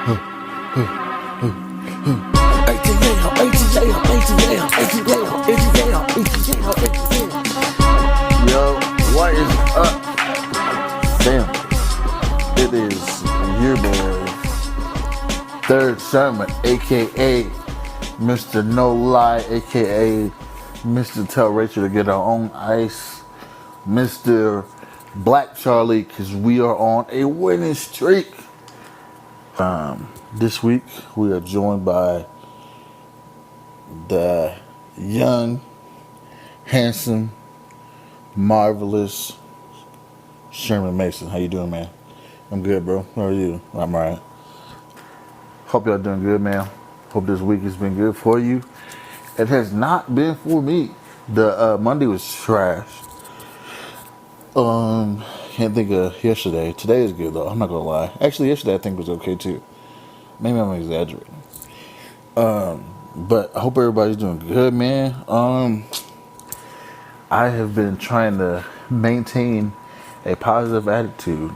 Yo, what is up? Damn, it is your boy, Third Sermon, aka Mr. No Lie, aka Mr. Tell Rachel to get her own ice, Mr. Black Charlie, because we are on a winning streak. This week we are joined by the young, handsome, marvelous Sherman Mason. How you doing, man? I'm good, bro. How are you? I'm alright. Hope y'all doing good, man. Hope this week has been good for you. It has not been for me. The Monday was trash. Can't think of yesterday. Today is good though. I'm not gonna lie. Actually, yesterday I think was okay too. Maybe I'm exaggerating. But I hope everybody's doing good, man. I have been trying to maintain a positive attitude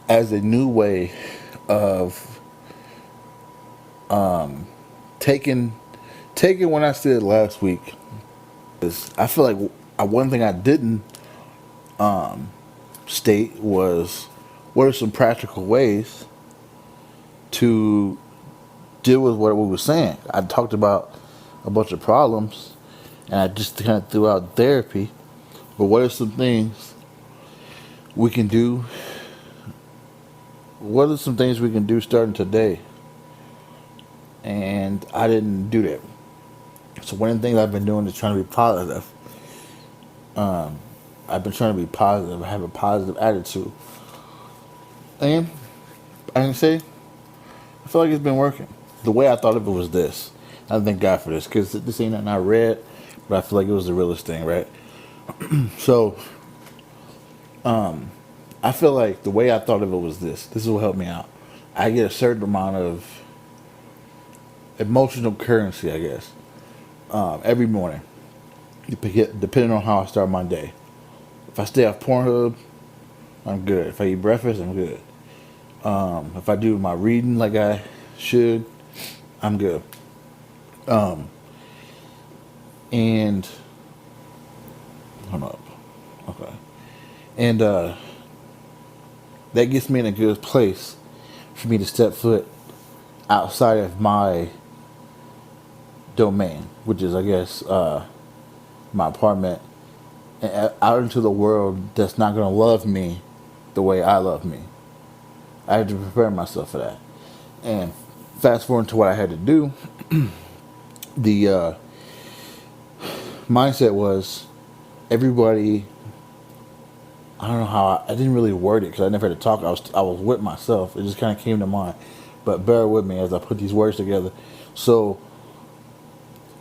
as a new way of taking what I said last week. I feel like one thing I didn't state was what are some practical ways to deal with what we were saying. I talked about a bunch of problems and I just kind of threw out therapy, but what are some things we can do? What are some things we can do starting today? And I didn't do that. So one of the things I've been doing is trying to be positive. I've been trying to be positive. I have a positive attitude. And I can say, I feel like it's been working. The way I thought of it was this. I thank God for this, because this ain't nothing I read, but I feel like it was the realest thing, right? So, I feel like the way I thought of it was this. This will help me out. I get a certain amount of emotional currency, I guess, every morning, depending on how I start my day. If I stay off Pornhub, I'm good. If I eat breakfast, I'm good. If I do my reading like I should, I'm good. And hold up. Okay. And that gets me in a good place for me to step foot outside of my domain, which is, I guess, my apartment, and out into the world that's not going to love me the way I love me. I had to prepare myself for that. And fast forward to what I had to do, the mindset was everybody. I don't know how I didn't really word it because I never had to talk. I was with myself. It just kind of came to mind. But bear with me as I put these words together. So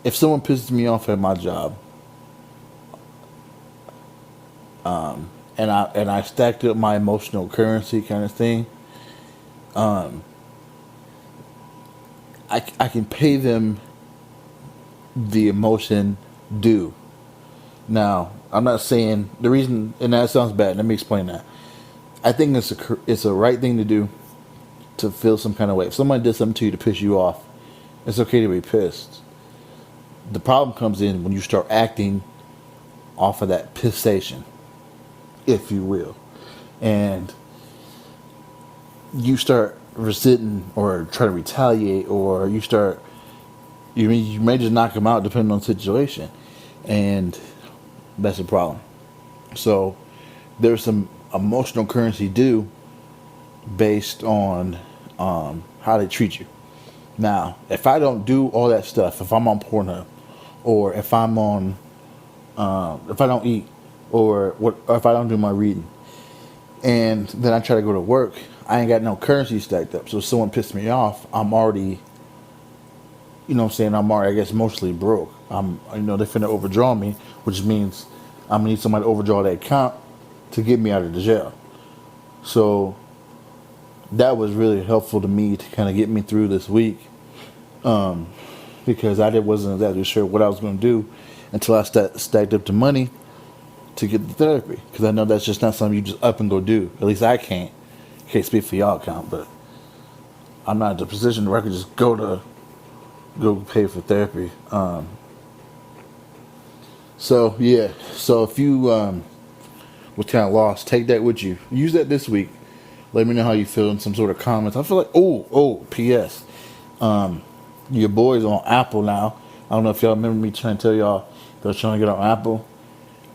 if someone pisses me off at my job, and I stacked up my emotional currency kind of thing, I can pay them the emotion due. Now, I'm not saying the reason, and that sounds bad. Let me explain that. I think it's a right thing to do to feel some kind of way. If somebody did something to you to piss you off, it's okay to be pissed. The problem comes in when you start acting off of that pissation, if you will, and you start resenting or try to retaliate, or you may just knock them out depending on the situation, and that's a problem. So there's some emotional currency due based on how they treat you. Now, if I don't do all that stuff, if I'm on Pornhub, or if I'm on, if I don't eat, or if I don't do my reading, and then I try to go to work, I ain't got no currency stacked up. So if someone pissed me off, I'm already, I'm already, I guess, emotionally broke. They're finna overdraw me, which means I'm gonna need somebody to overdraw that account to get me out of the jail. So that was really helpful to me to kind of get me through this week, because I wasn't exactly sure what I was going to do until I stacked up the money to get the therapy, because I know that's just not something you just up and go do. At least I can't, Can't speak for y'all account, but I'm not in the position where I could just go pay for therapy. So yeah, so if you was kind of lost, take that with you. Use that this week. Let me know how you feel in some sort of comments. I feel like P.S. Your boy's on Apple now. I don't know if y'all remember me trying to tell y'all that I was trying to get on Apple.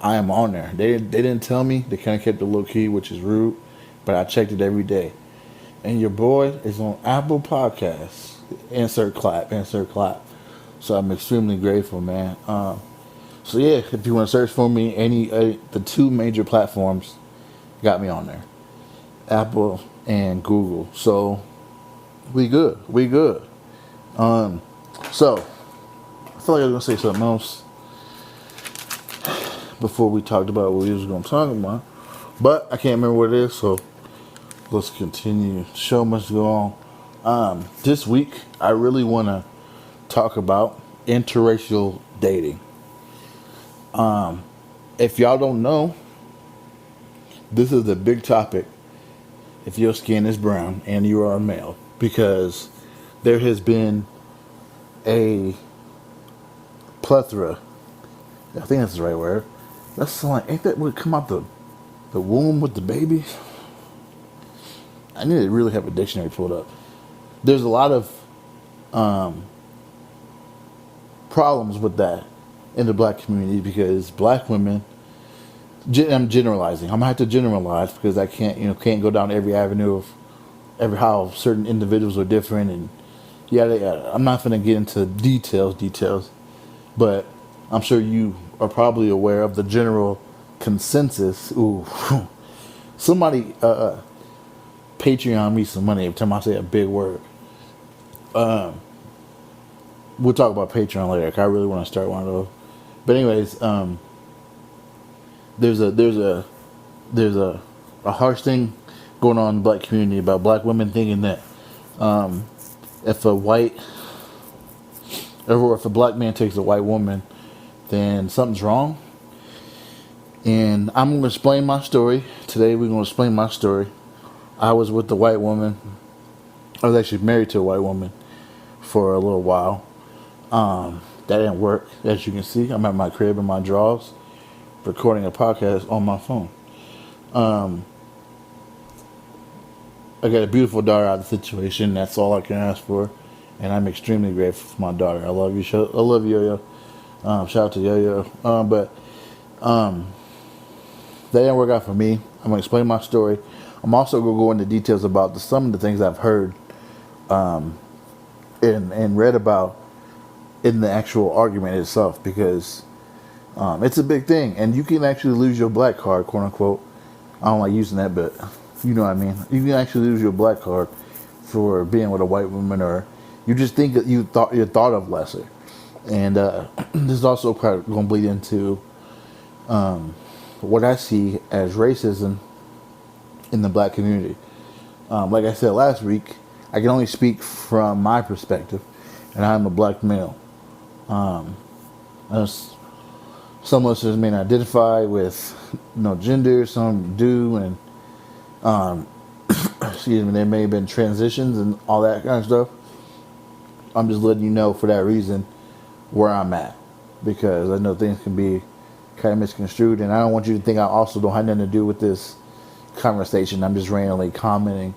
I am on there. They didn't tell me. They kind of kept it low key, which is rude. But I checked it every day. And your boy is on Apple Podcasts. Insert clap. So I'm extremely grateful, man. So yeah, if you want to search for me, the two major platforms got me on there, Apple and Google. So we good. So I feel like I was gonna say something else before we talked about what we was gonna talk about, but I can't remember what it is. So let's continue. So much to go on. This week I really want to talk about interracial dating. If y'all don't know, this is a big topic if your skin is brown and you are a male, because there has been a plethora, I think that's the right word. That's like, ain't that what come out the womb with the babies? I need to really have a dictionary pulled up. There's a lot of problems with that in the black community, because black women, I'm generalizing. I'm gonna have to generalize because I can't go down every avenue of how certain individuals are different and yada. I'm not gonna get into details, but I'm sure you are probably aware of the general consensus. Ooh, somebody Patreon me some money every time I say a big word. We'll talk about Patreon later, 'cause I really want to start one of those. But anyways, there's a harsh thing going on in the black community about black women thinking that if a black man takes a white woman, then something's wrong. And I'm going to explain my story. Today we're going to explain my story. I was with the white woman. I was actually married to a white woman for a little while. That didn't work. As you can see, I'm at my crib in my drawers, recording a podcast on my phone. I got a beautiful daughter out of the situation. That's all I can ask for, and I'm extremely grateful for my daughter. I love you, Yo-Yo. Shout out to Yo-Yo. But that didn't work out for me. I'm gonna explain my story. I'm also gonna go into details about some of the things I've heard and read about in the actual argument itself, because it's a big thing, and you can actually lose your black card, quote unquote. I don't like using that, but you know what I mean. You can actually lose your black card for being with a white woman, or you just think that you're thought of lesser. And this is also going to bleed into what I see as racism in the black community. Like I said last week, I can only speak from my perspective, and I'm a black male. Some listeners may not identify with gender, some do, and excuse me, there may have been transitions and all that kind of stuff. I'm just letting you know for that reason where I'm at, because I know things can be kind of misconstrued, and I don't want you to think I also don't have nothing to do with this conversation. I'm just randomly commenting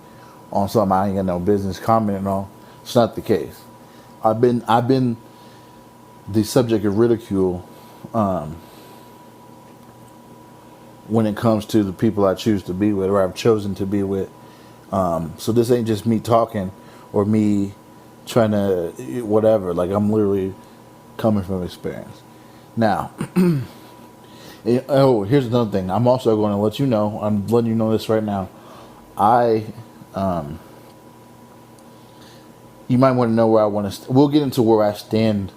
on something I ain't got no business commenting on. It's not the case. I've been the subject of ridicule when it comes to the people I choose to be with, or I've chosen to be with. So this ain't just me talking or me trying to whatever. Like, I'm literally coming from experience. Now, here's another thing. I'm also going to let you know. I'm letting you know this right now. You might want to know where I want to. We'll get into where I stand,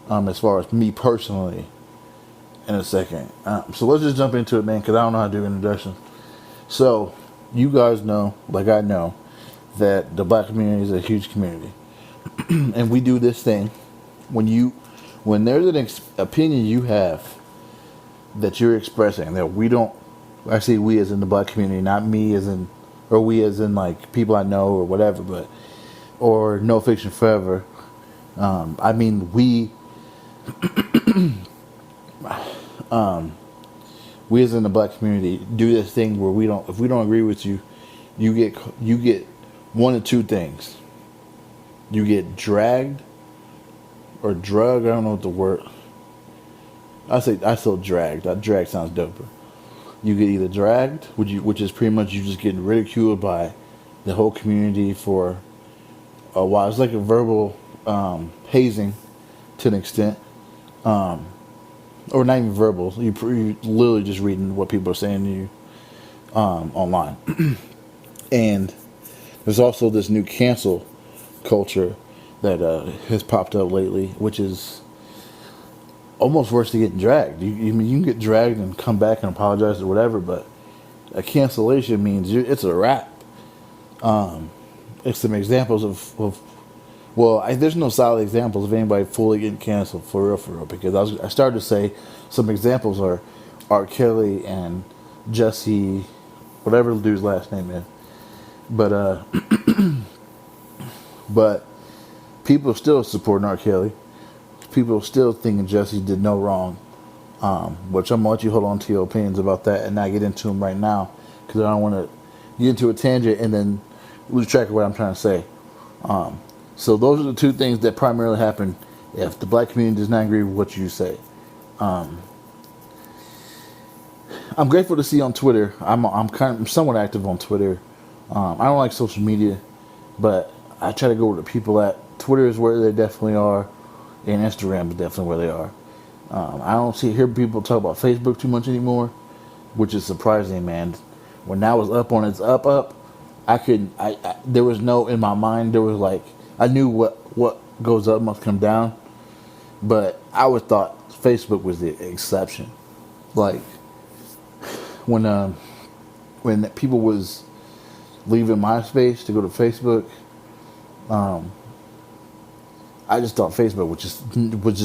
as far as me personally, in a second. So let's just jump into it, man, because I don't know how to do introductions. So you guys know, like I know, that the black community is a huge community, and we do this thing when there's an opinion you have that you're expressing that we don't. I say we as in the black community, not me as in or we as in like people I know or whatever, but or No Fiction Forever. I mean, we as in the black community do this thing where we don't, if we don't agree with you, you get one of two things. You get dragged or drug. I don't know what the word. I still dragged. That drag sounds doper. You get either dragged, which is pretty much you just getting ridiculed by the whole community for a while. It's like a verbal hazing to an extent, or not even verbal. You literally just reading what people are saying to you online. And there's also this new cancel culture that has popped up lately, which is almost worse than getting dragged. You can get dragged and come back and apologize or whatever, but a cancellation means it's a wrap. It's some examples of well, there's no solid examples of anybody fully getting canceled for real, because I started to say some examples are R. Kelly and Jesse, whatever the dude's last name is, but but people still supporting R. Kelly. People still thinking Jesse did no wrong, which I'm gonna let you hold on to your opinions about that and not get into them right now, because I don't want to get into a tangent and then lose track of what I'm trying to say. So those are the two things that primarily happen if the black community does not agree with what you say. I'm grateful to see on Twitter. I'm somewhat active on Twitter. I don't like social media, but I try to go where the people at. Twitter is where they definitely are, and Instagram is definitely where they are. I don't hear people talk about Facebook too much anymore, which is surprising, man. When that was up on its up, I couldn't. There was no, in my mind there was like, I knew what goes up must come down, but I always thought Facebook was the exception. Like when people was leaving MySpace to go to Facebook, I just thought Facebook was just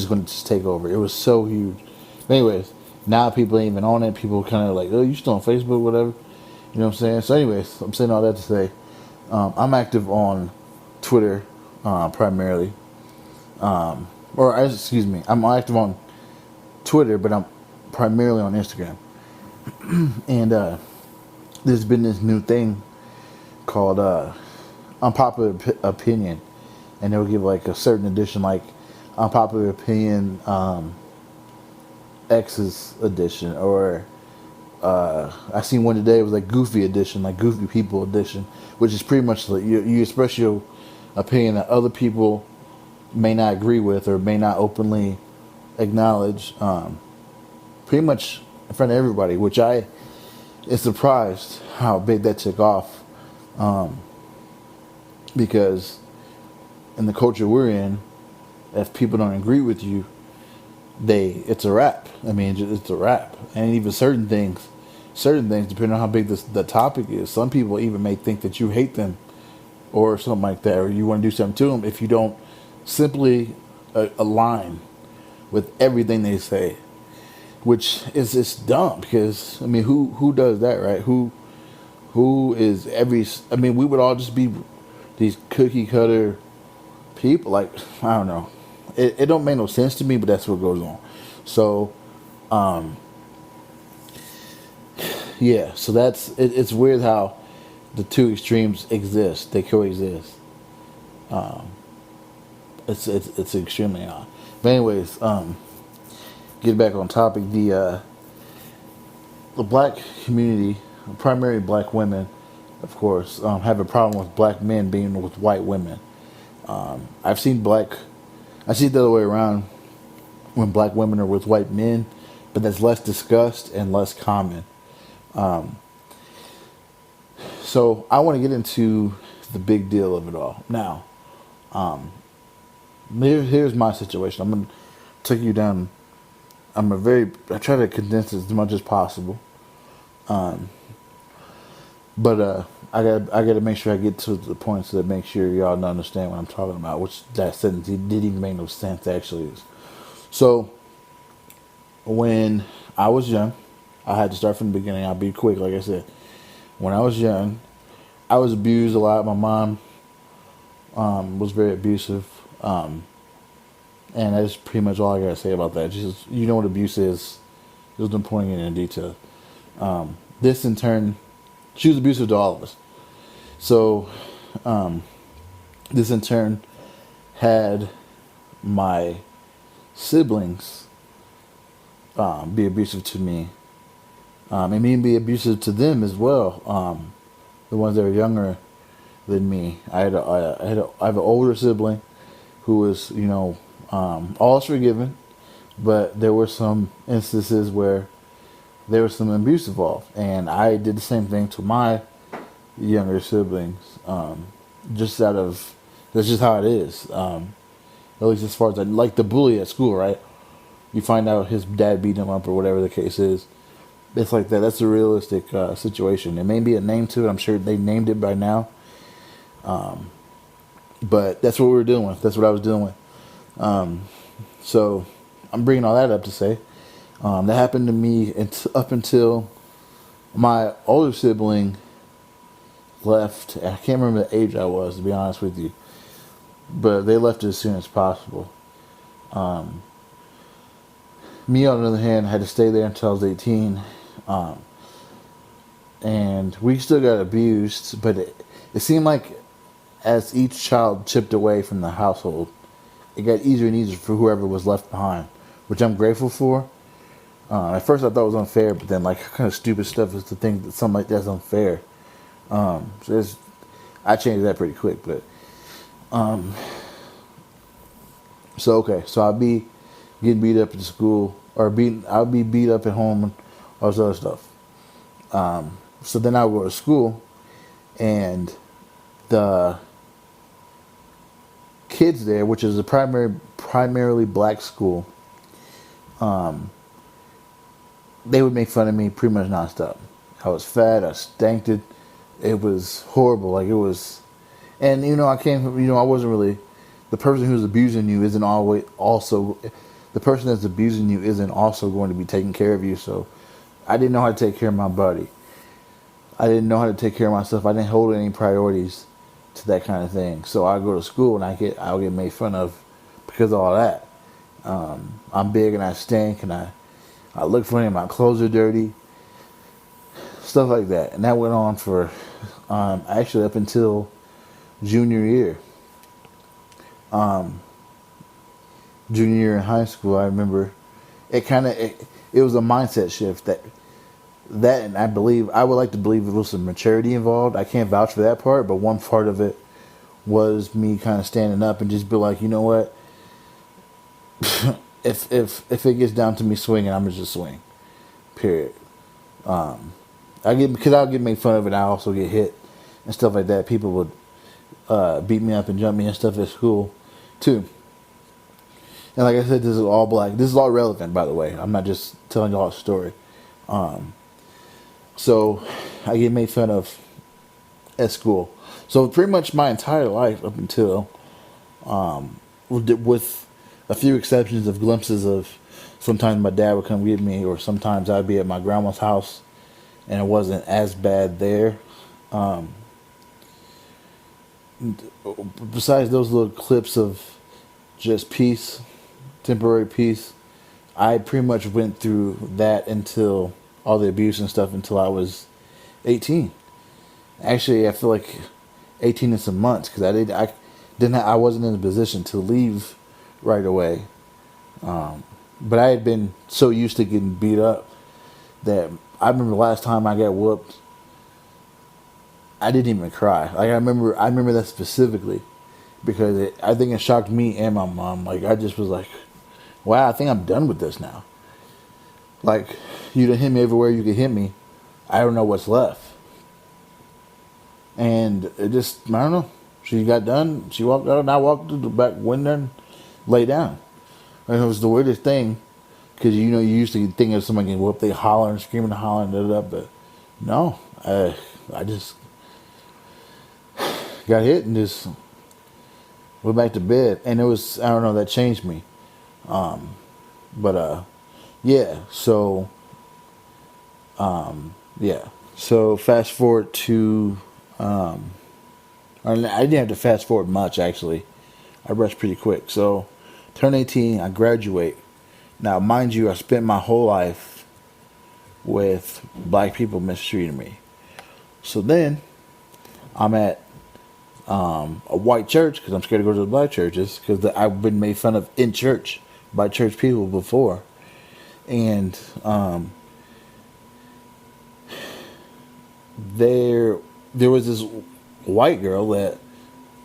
going to just take over. It was so huge. But anyways, now people ain't even on it. People kind of like, oh, you still on Facebook, whatever. You know what I'm saying? So anyways, I'm saying all that to say, I'm active on Twitter primarily. Excuse me, I'm active on Twitter, but I'm primarily on Instagram. And there's been this new thing called Unpopular Opinion. And they'll give like a certain edition, like Unpopular Opinion X's edition, or I seen one today. It was like Goofy edition, like Goofy People edition, which is pretty much like you express your opinion that other people may not agree with or may not openly acknowledge, pretty much in front of everybody. Which I is surprised how big that took off, because in the culture we're in, if people don't agree with you, it's a wrap. I mean, it's a wrap. And even certain things, depending on how big the topic is, some people even may think that you hate them or something like that, or you want to do something to them if you don't simply align with everything they say, which is just dumb. Because I mean, who does that, right? Who is every? I mean, we would all just be these cookie cutter people. Like, I don't know. It don't make no sense to me, but that's what goes on. So, yeah. So it's weird how the two extremes exist. They coexist. It's extremely odd. But anyways, get back on topic. The black community, primarily black women, of course, have a problem with black men being with white women. I see it the other way around when black women are with white men, but that's less discussed and less common. So I want to get into the big deal of it all. Now, here's my situation. I'm going to take you down. I try to condense it as much as possible. But I got to make sure I get to the points that make sure y'all understand what I'm talking about. Which that sentence didn't even make no sense actually. So when I was young, I had to start from the beginning. I'll be quick, like I said. When I was young, I was abused a lot. My mom was very abusive, and that's pretty much all I gotta say about that. Just you know what abuse is. There's no point in getting into detail. This in turn, she was abusive to all of us. So this in turn had my siblings be abusive to me, and me be abusive to them as well. The ones that are younger than me. I have an older sibling who was, all is forgiven, but there were some instances where there was some abuse involved, and I did the same thing to my younger siblings. Just out of that's just how it is. At least as far as like the bully at school, right? You find out his dad beat him up or whatever the case is. It's like that. That's a realistic situation. There may be a name to it. I'm sure they named it by now. But that's what we were dealing with. That's what I was dealing with. So I'm bringing all that up to say that happened to me up until my older sibling left. I can't remember the age I was, to be honest with you. But they left as soon as possible. Me, on the other hand, had to stay there until I was 18. And we still got abused, but it seemed like as each child chipped away from the household, it got easier and easier for whoever was left behind, which I'm grateful for. At first I thought it was unfair, but then like kind of stupid stuff is to think that something like that's unfair. I changed that pretty quick, but so I'll be getting beat up at school, or I'll be beat up at home and all this other stuff. So then I would go to school, and the kids there, which is a primarily black school, they would make fun of me pretty much nonstop. I was fat, I stank it. It was horrible. Like it was, and I came from, I wasn't really, the person who's abusing you isn't always also, the person that's abusing you isn't also going to be taking care of you. So I didn't know how to take care of my body. I didn't know how to take care of myself. I didn't hold any priorities to that kind of thing. So I go to school and I'll get made fun of because of all that. I'm big and I stink and I look funny and my clothes are dirty. Stuff like that. And that went on for actually up until junior year. Junior year in high school, I remember it was a mindset shift that and I would like to believe there was some maturity involved. I can't vouch for that part, but one part of it was me kind of standing up and just be like, you know what? if it gets down to me swinging, I'm gonna just swing. Period. Because I'll get made fun of and I also get hit and stuff like that. People would beat me up and jump me and stuff at school too. And like I said, this is all black. This is all relevant, by the way. I'm not just telling y'all a story. So I get made fun of at school. So pretty much my entire life up until, with a few exceptions of glimpses of sometimes my dad would come get me, or sometimes I'd be at my grandma's house and it wasn't as bad there. Besides those little clips of just peace, temporary peace, I pretty much went through that until all the abuse and stuff until I was 18. Actually, I feel like 18 and some months because I wasn't in a position to leave right away. But I had been so used to getting beat up that I remember the last time I got whooped, I didn't even cry. Like I remember that specifically because I think it shocked me and my mom. Like I just was like, wow, I think I'm done with this now. Like, you done hit me everywhere you could hit me. I don't know what's left. And it just, I don't know. She got done. She walked out and I walked to the back window and lay down. And it was the weirdest thing. Because, you used to think of somebody getting whooped, they holler and scream and holler and da. But no, I just got hit and just went back to bed. And it was, I don't know, that changed me. Yeah, so, So fast forward to I didn't have to fast forward much, actually. I rushed pretty quick. So, turn 18, I graduate. Now, mind you, I spent my whole life with black people mistreating me. So then, I'm at a white church because I'm scared to go to the black churches because I've been made fun of in church by church people before. And there was this white girl that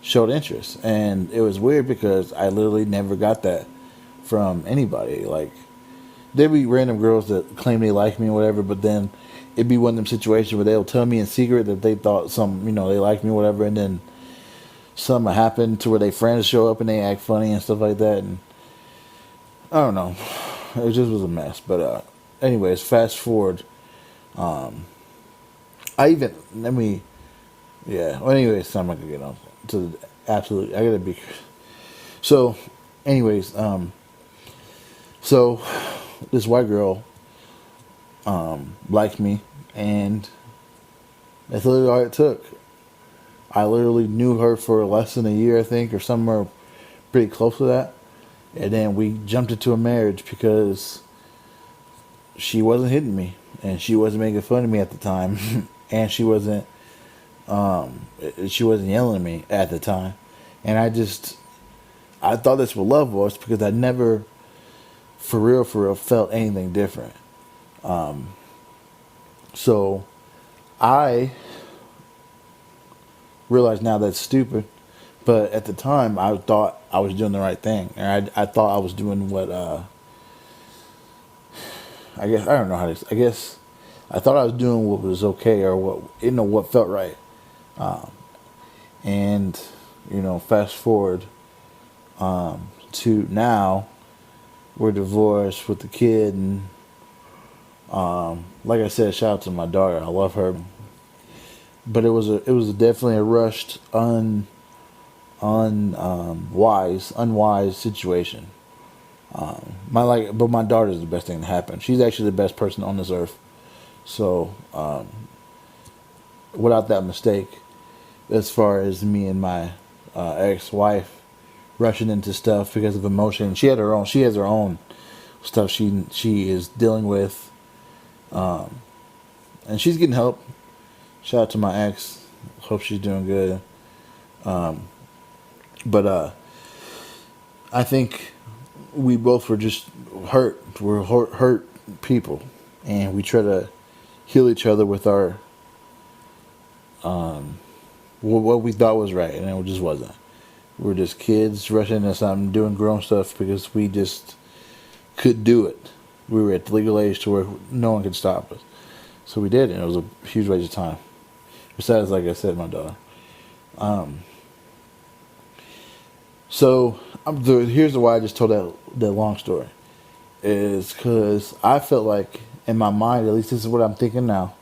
showed interest, and it was weird because I literally never got that from anybody. Like, there'd be random girls that claim they like me or whatever, but then it'd be one of them situations where they'll tell me in secret that they thought they like me or whatever, and then something happened to where their friends show up and they act funny and stuff like that, and I don't know. It just was a mess. But anyways, fast forward. I even let me yeah. Well, anyways, I'm not gonna get on to the absolute. I gotta be. So, anyways, so this white girl liked me, and that's literally all it took. I literally knew her for less than a year, I think, or somewhere pretty close to that. And then we jumped into a marriage because she wasn't hitting me, and she wasn't making fun of me at the time, and she wasn't yelling at me at the time, and I thought that's what love was because I never, for real, felt anything different. So I realize now that's stupid, but at the time I thought I was doing the right thing, and I thought I was doing what I guess I don't know how to. I guess I thought I was doing what was okay or what felt right, and fast forward to now we're divorced with the kid, and like I said, shout out to my daughter. I love her, but it was definitely a rushed, unwise situation. But my daughter is the best thing to happen. She's actually the best person on this earth. So, without that mistake, as far as me and my ex-wife rushing into stuff because of emotion, she has her own stuff she is dealing with, and she's getting help. Shout out to my ex. Hope she's doing good. But I think we both were just hurt. We're hurt people, and we try to heal each other with our what we thought was right, and it just wasn't. We were just kids rushing into something, doing grown stuff because we just could do it. We were at the legal age to where no one could stop us, so we did, and it was a huge waste of time. Besides, like I said, my daughter. So here's why I just told that long story, is because I felt like in my mind, at least this is what I'm thinking now.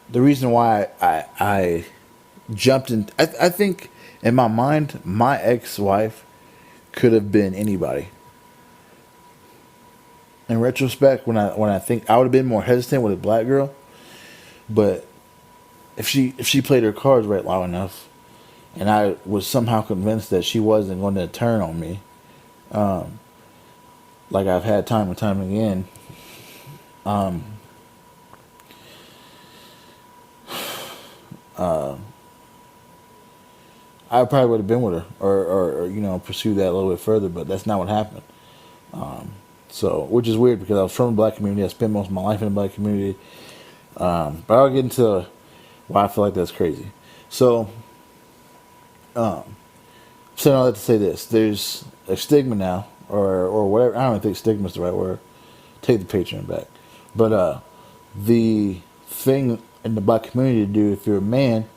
The reason why I jumped in, I think in my mind, my ex-wife could have been anybody. In retrospect, when I think I would have been more hesitant with a black girl, but if she played her cards right long enough, and I was somehow convinced that she wasn't going to turn on me, like I've had time and time again, I probably would have been with her, or pursue that a little bit further. But that's not what happened. So, which is weird because I was from the black community. I spent most of my life in the black community. But I'll get into why I feel like that's crazy. So, saying all that to say this, there's a stigma now, or whatever. I don't even think stigma is the right word. Take the Patreon back. But the thing in the black community to do if you're a man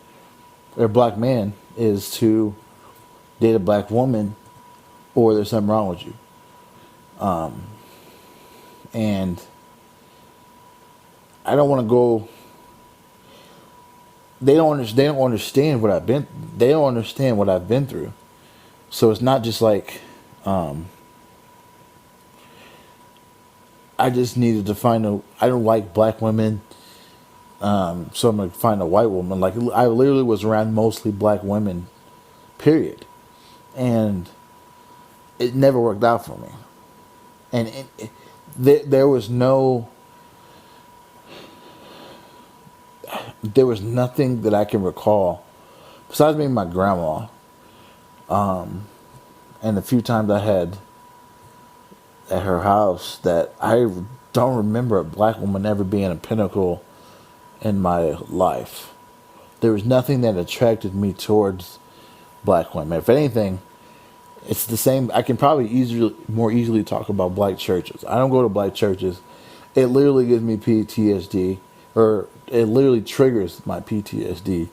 or a black man is to date a black woman, or there's something wrong with you. And I don't want to go. They don't understand what I've been. They don't understand what I've been through. So it's not just like I just needed to find I don't like black women So I'm gonna find a white woman. Like I literally was around mostly black women, period, and it never worked out for me. And there was no, there was nothing that I can recall besides maybe my grandma, and the few times I had at her house that I don't remember a black woman ever being a pinnacle in my life. There was nothing that attracted me towards black women. If anything, it's the same. I can probably more easily talk about black churches. I don't go to black churches. It literally gives me PTSD, or it literally triggers my PTSD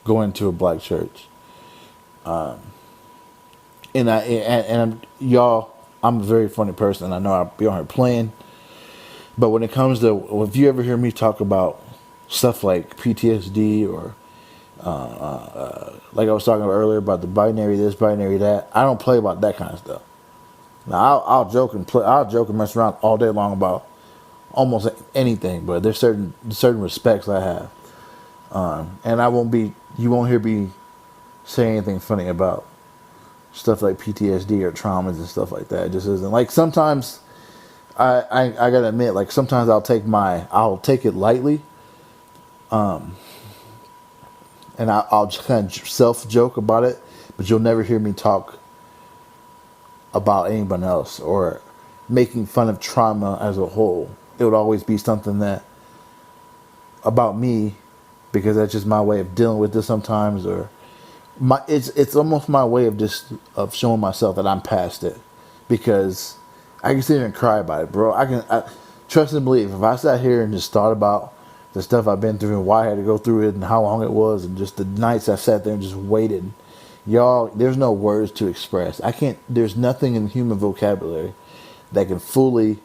going to a black church. Y'all, I'm a very funny person. I know I'll be on here playing, but when it comes to, if you ever hear me talk about stuff like PTSD or like I was talking about earlier about the binary this, binary that, I don't play about that kind of stuff. Now I'll joke and play, I'll joke and mess around all day long about almost anything, but there's certain respects I have, and you won't hear me say anything funny about stuff like PTSD or traumas and stuff like that. It just isn't. Like sometimes I gotta admit, like sometimes I'll take it lightly, and I'll just kind of self joke about it, but you'll never hear me talk about anyone else or making fun of trauma as a whole. It would always be something that about me, because that's just my way of dealing with this sometimes, or it's almost my way of showing myself that I'm past it, because I can sit here and cry about it, bro. I trust and believe, if I sat here and just thought about the stuff I've been through and why I had to go through it and how long it was and just the nights I sat there and just waited, y'all, there's no words to express. There's nothing in human vocabulary that can fully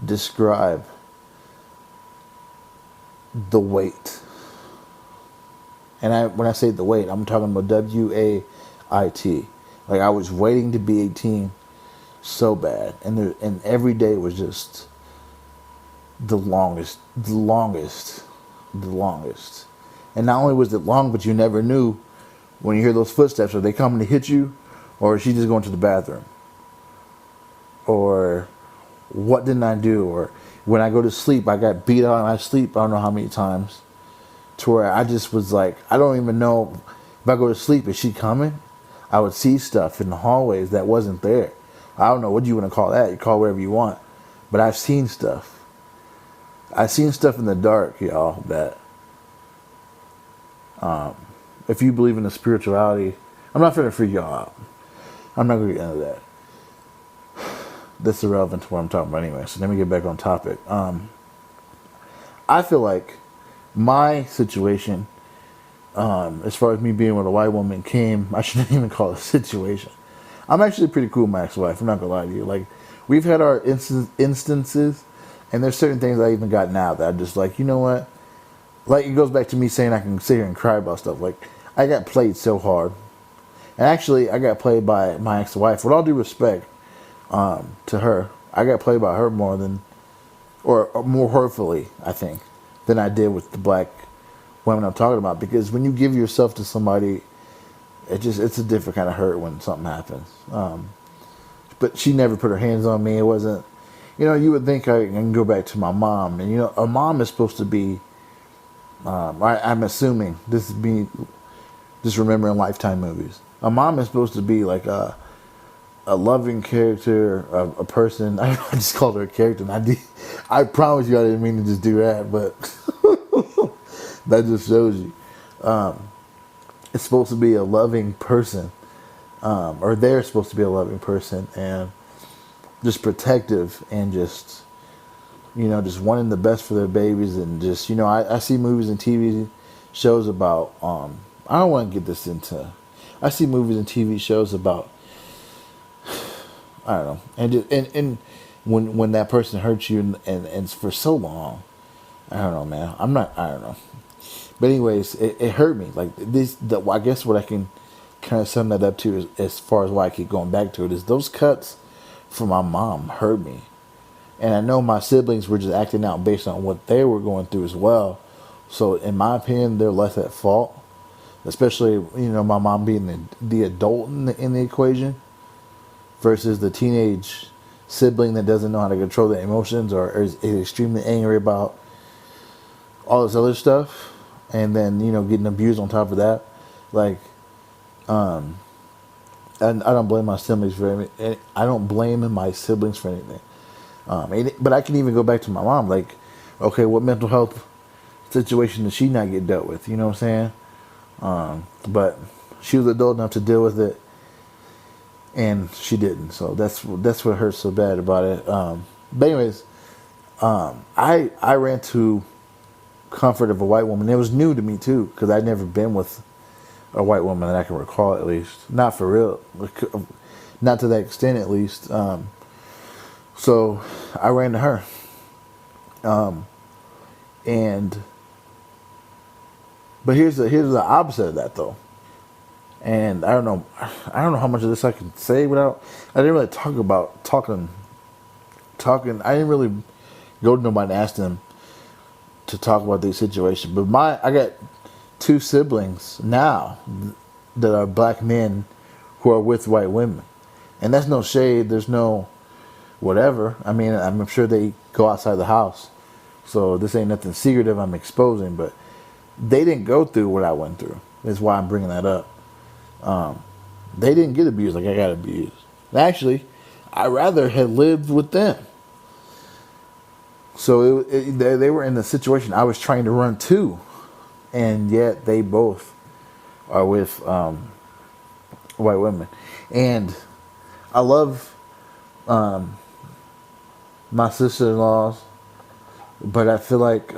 describe the weight. And when I say the weight, I'm talking about WAIT. Like I was waiting to be 18 so bad, and every day was just the longest. And not only was it long, but you never knew when you hear those footsteps, are they coming to hit you, or is she just going to the bathroom, or what didn't I do, or when I go to sleep, I got beat out in my sleep. I don't know how many times, to where I just was like, I don't even know if I go to sleep, is she coming? I would see stuff in the hallways that wasn't there. I don't know what you want to call that. You call it whatever you want. But I've seen stuff. I've seen stuff in the dark, y'all, that if you believe in the spirituality, I'm not trying to freak y'all out. I'm not going to get into that. That's irrelevant to what I'm talking about anyway. So let me get back on topic. I feel like my situation, as far as me being with a white woman I shouldn't even call it a situation. I'm actually pretty cool with my ex-wife. I'm not gonna lie to you. Like, we've had our instances, and there's certain things I even got now that I'm just like, you know what? Like, it goes back to me saying I can sit here and cry about stuff. Like, I got played so hard, and actually, I got played by my ex-wife. With all due respect to her, I got played by her more more hurtfully, I think, than I did with the black women I'm talking about. Because when you give yourself to somebody, it's a different kind of hurt when something happens. But she never put her hands on me. It wasn't, you would think I can go back to my mom. And, a mom is supposed to be, I'm assuming, this is me just remembering Lifetime movies. A mom is supposed to be like a loving character, a person. I just called her a character. And I promise you I didn't mean to just do that, but that just shows you. It's supposed to be a loving person, or they're supposed to be a loving person, and just protective, and just wanting the best for their babies, and just I see movies and TV shows about I don't want to get this into. I see movies and TV shows about, I don't know, and when that person hurts you and for so long, I don't know, man. I don't know. But anyways, it hurt me. Like I guess what I can kind of sum that up to is, as far as why I keep going back to it, is those cuts from my mom hurt me. And I know my siblings were just acting out based on what they were going through as well. So in my opinion, they're less at fault. Especially, my mom being the adult in the equation versus the teenage sibling that doesn't know how to control their emotions or is extremely angry about all this other stuff, and then getting abused on top of that. Like, and I don't blame my siblings for anything. I don't blame my siblings for anything. But I can even go back to my mom. Like, okay, what mental health situation did she not get dealt with? You know what I'm saying? But she was adult enough to deal with it, and she didn't. So that's what hurts so bad about it. But anyways, I ran to comfort of a white woman. It was new to me too, because I'd never been with a white woman that I can recall, at least. Not for real. Not to that extent, at least. So I ran to her. But here's the opposite of that, though. And I don't know how much of this I can say without. I didn't really talk about talking. I didn't really go to nobody and ask them to talk about their situation. But I got two siblings now that are black men who are with white women, and that's no shade. There's no whatever. I mean, I'm sure they go outside the house, so this ain't nothing secretive I'm exposing. But they didn't go through what I went through. That's why I'm bringing that up. They didn't get abused like I got abused. Actually, I rather had lived with them. So they were in the situation I was trying to run to, and yet they both are with white women. And I love my sister-in-laws, but I feel like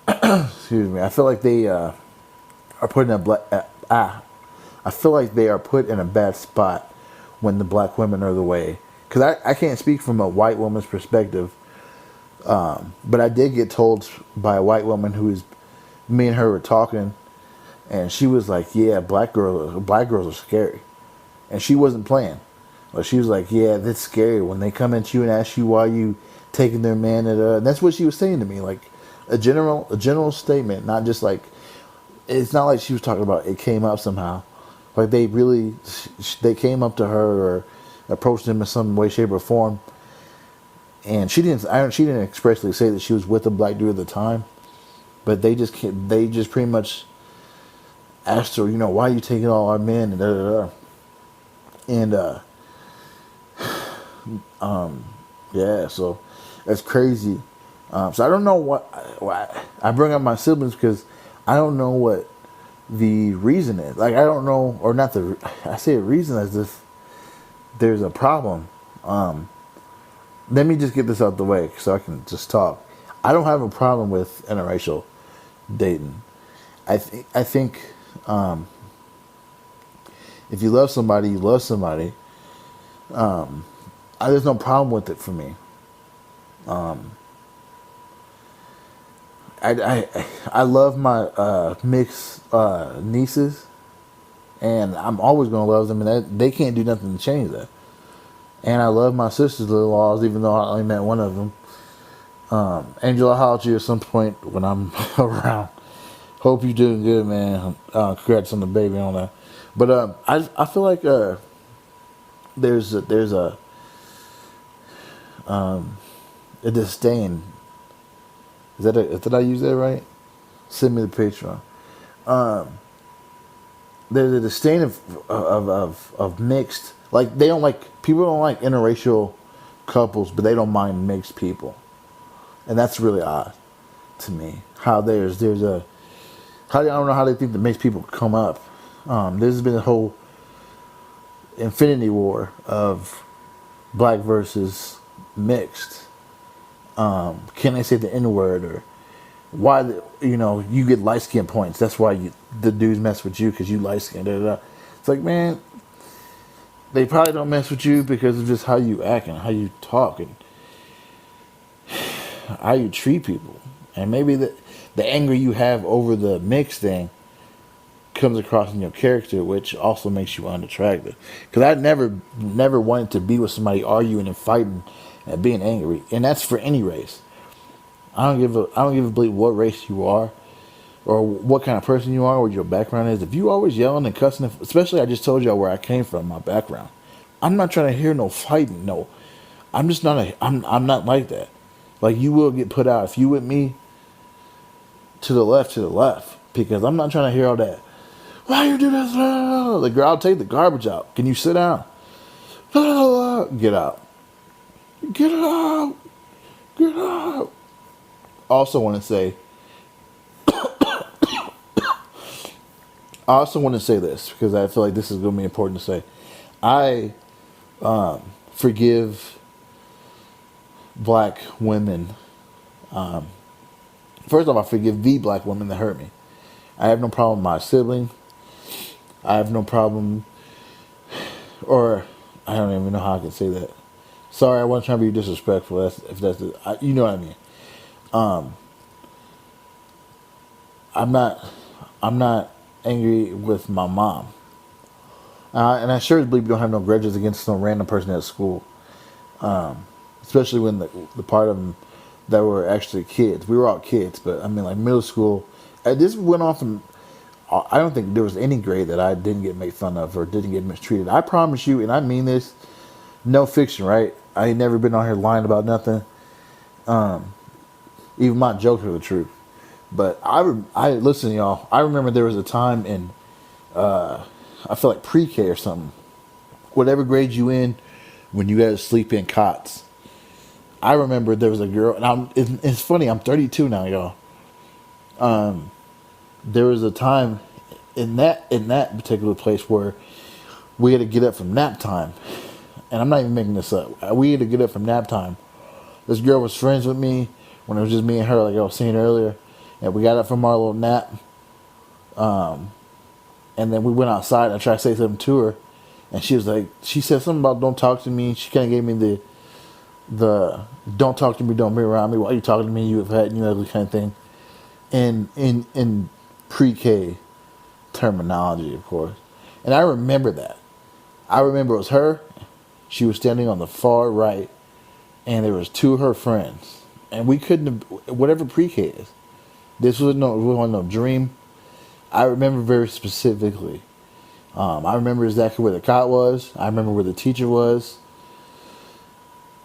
excuse me. I feel like they are put in I feel like they are put in a bad spot when the black women are the way. Because I can't speak from a white woman's perspective, but I did get told by a white woman me and her were talking, and she was like, "Yeah, black girls are scary," and she wasn't playing. But she was like, "Yeah, that's scary when they come at you and ask you why you taking their man," and that's what she was saying to me, like a general statement, not just like. It's not like she was talking about it came up somehow. Like they came up to her or approached him in some way, shape, or form. And she didn't expressly say that she was with a black dude at the time, but they just pretty much asked her, why are you taking all our men and da da da. And yeah, so that's crazy. So I don't know why I bring up my siblings because I don't know what the reason is. Like I don't know, or not I say a reason as if there's a problem. Let me just get this out the way so I can just talk. I don't have a problem with interracial dating. I think if you love somebody, you love somebody. There's no problem with it for me. I love my mixed nieces, and I'm always gonna love them, and they can't do nothing to change that. And I love my sisters-in-laws, even though I only met one of them. Angel, I'll holler at you at some point when I'm around. Hope you're doing good, man. Congrats on the baby and all that. But I feel like there's a disdain. Did I use that right? Send me the Patreon. There's a disdain of mixed. Like people don't like interracial couples, but they don't mind mixed people, and that's really odd to me. How I don't know how they think that mixed people come up. There's been a whole infinity war of black versus mixed. Can they say the N word or why you get light skin points? That's why the dudes mess with you because you light skin. It's like, man, they probably don't mess with you because of just how you act and how you talk and how you treat people, and maybe the anger you have over the mixed thing comes across in your character, which also makes you unattractive. Because I never wanted to be with somebody arguing and fighting and being angry, and that's for any race. I don't give a bleep what race you are or what kind of person you are, what your background is. If you always yelling and cussing, especially I just told y'all where I came from, my background. I'm not trying to hear no fighting. No, I'm just not I'm not like that. Like you will get put out if you with me to the left, because I'm not trying to hear all that. Why you do this? The girl, I'll take the garbage out. Can you sit down? Get out. Get out. Get out. Also want to say, I also want to say this because I feel like this is going to be important to say. I forgive black women. First off, I forgive the black women that hurt me. I have no problem with my sibling. I have no problem, or I don't even know how I can say that. Sorry, I wasn't trying to be disrespectful. You know what I mean. I'm not angry with my mom, and I sure believe you don't have no grudges against some random person at school, especially when the part of them that were actually kids. We were all kids, but I mean like middle school. This went on from. I don't think there was any grade that I didn't get made fun of or didn't get mistreated. I promise you, and I mean this, no fiction, right? I ain't never been on here lying about nothing. Even my jokes are the truth. But I listen, y'all. I remember there was a time in, I feel like pre-K or something. Whatever grade you in, when you had to sleep in cots. I remember there was a girl, and it's funny. I'm 32 now, y'all. There was a time in that particular place where we had to get up from nap time, and I'm not even making this up. We had to get up from nap time. This girl was friends with me when it was just me and her, like I was saying earlier, and we got up from our little nap, and then we went outside. And I tried to say something to her, and she said something about don't talk to me. She kind of gave me the don't talk to me, don't be around me. Why are you talking to me? You have had you ugly kind of thing, and in pre-K terminology, of course. And I remember that. I remember it was her. She was standing on the far right, and there was two of her friends. And we couldn't have, whatever pre-K is. This wasn't no dream. I remember very specifically. I remember exactly where the cot was. I remember where the teacher was.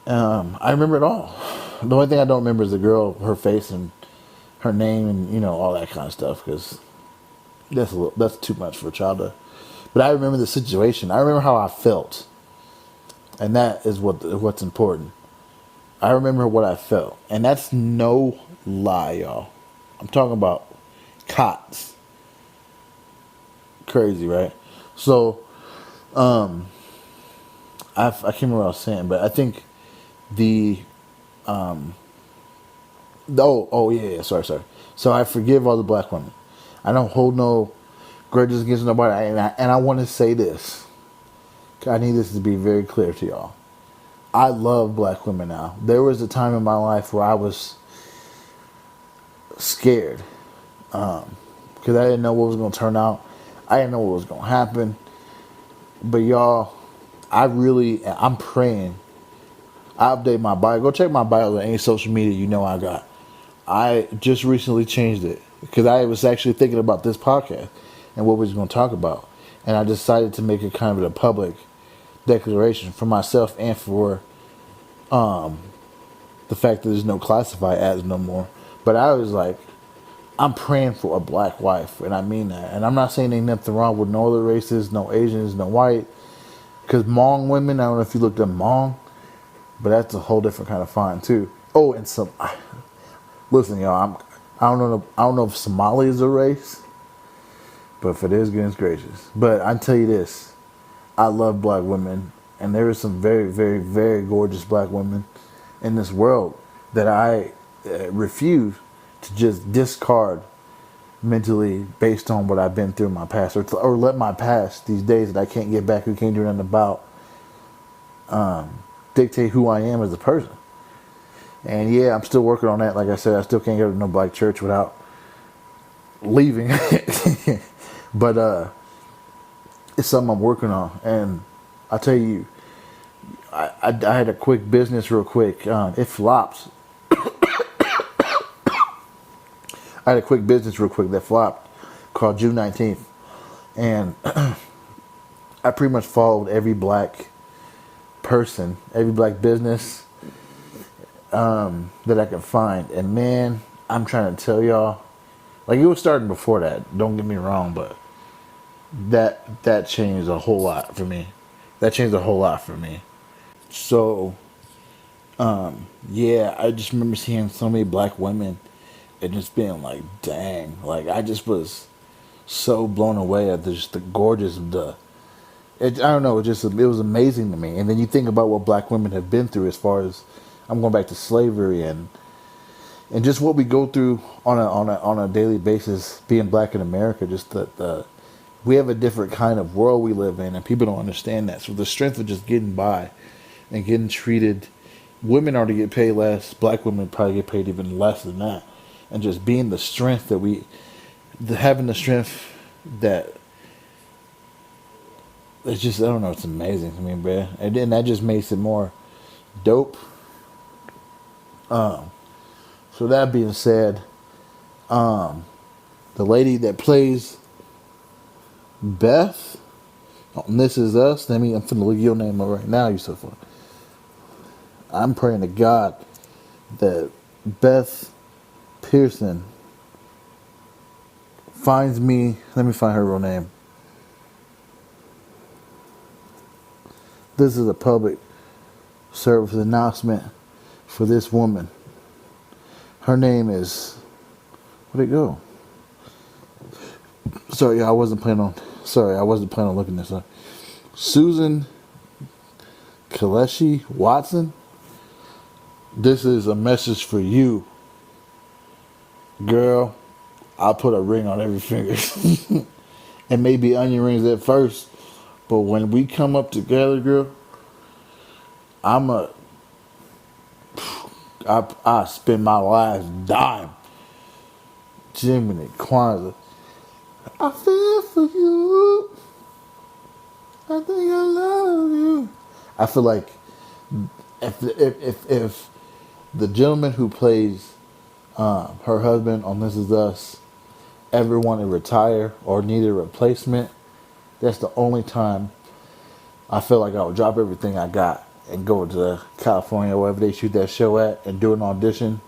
I remember it all. The only thing I don't remember is the girl, her face, and her name, and all that kind of stuff, because that's too much for a child. But I remember the situation. I remember how I felt, and that is what's important. I remember what I felt, and that's no lie, y'all. I'm talking about cots. Crazy, right? So, I can't remember what I was saying, but I think sorry. So I forgive all the black women. I don't hold no grudges against nobody, and I want to say this. I need this to be very clear to y'all. I love black women now. There was a time in my life where I was scared, because I didn't know what was going to turn out. I didn't know what was going to happen. But y'all, I'm praying. I update my bio. Go check my bio on any social media I got. I just recently changed it because I was actually thinking about this podcast and what we was going to talk about. And I decided to make it kind of a public declaration for myself and for the fact that there's no classified ads no more. But I was like, I'm praying for a black wife, and I mean that. And I'm not saying ain't nothing wrong with no other races, no Asians, no white. Because Hmong women, I don't know if you looked up Hmong, but that's a whole different kind of fine too. Oh, and listen, y'all, I don't know if Somali is a race, but if it is, goodness gracious. But I tell you this, I love black women, and there are some very, very, very gorgeous black women in this world that I refuse to just discard mentally based on what I've been through in my past, or let my past, these days that I can't get back, who can't do nothing about, dictate who I am as a person. And yeah, I'm still working on that. Like I said, I still can't go to no black church without leaving. But it's something I'm working on. And I tell you, I had a quick business real quick. It flopped. I had a quick business real quick that flopped called June 19th. And I pretty much followed every black person, every black business that I could find. And man, I'm trying to tell y'all, like it was starting before that. Don't get me wrong, but that changed a whole lot for me. That changed a whole lot for me. So, yeah, I just remember seeing so many black women and just being like, dang, like I just was so blown away at just the gorgeous I don't know, it was amazing to me. And then you think about what black women have been through as far as I'm going back to slavery and just what we go through on a daily basis being black in America. Just the we have a different kind of world we live in, and people don't understand that. So the strength of just getting by and getting treated, women already get paid less. Black women probably get paid even less than that, and just being the strength that having the strength that. It's just, I don't know, it's amazing to me, bruh. And then that just makes it more dope. So that being said, the lady that plays Beth on This Is Us, I'm finna look your name up right now, you so fun. I'm praying to God that Beth Pearson finds me, let me find her real name. This is a public service announcement for this woman. Her name is, where'd it go? Sorry, I wasn't planning on looking this up. Susan Kaleshi Watson. This is a message for you. Girl, I'll put a ring on every finger. And maybe onion rings at first. But when we come up together, girl, I spend my last dime. Jiminy Kwanzaa. I feel for you. I think I love you. I feel like if the gentleman who plays her husband on This Is Us ever want to retire or need a replacement, that's the only time I feel like I would drop everything I got and go to California, wherever they shoot that show at, and do an audition.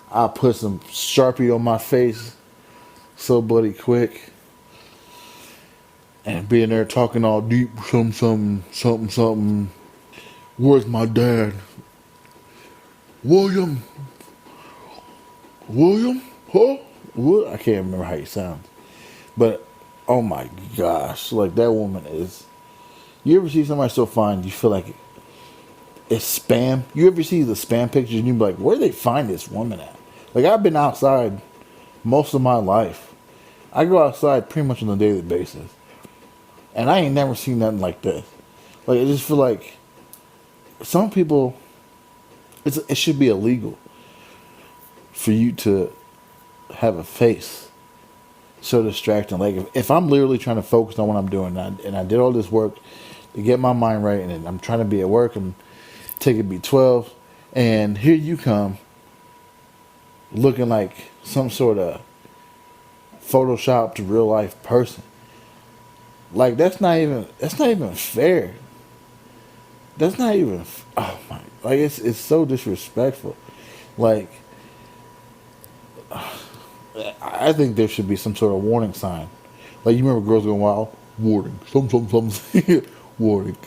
I'll put some Sharpie on my face so bloody quick and be in there talking all deep, something. Where's my dad? William? Huh? What? I can't remember how he sounds. But, oh my gosh, like that woman is... You ever see somebody so fine, you feel like it's spam? You ever see the spam pictures and you be like, where do they find this woman at? Like, I've been outside most of my life. I go outside pretty much on a daily basis. And I ain't never seen nothing like this. Like, I just feel like some people, it should be illegal for you to have a face so distracting. Like, if I'm literally trying to focus on what I'm doing, and I did all this work to get my mind right, and I'm trying to be at work and take a B12, and here you come looking like some sort of photoshopped real life person. Like, that's not even fair. That's not even, oh my, like, it's so disrespectful. Like, I think there should be some sort of warning sign. Like, you remember Girls Going Wild? Warning. Some. Warning.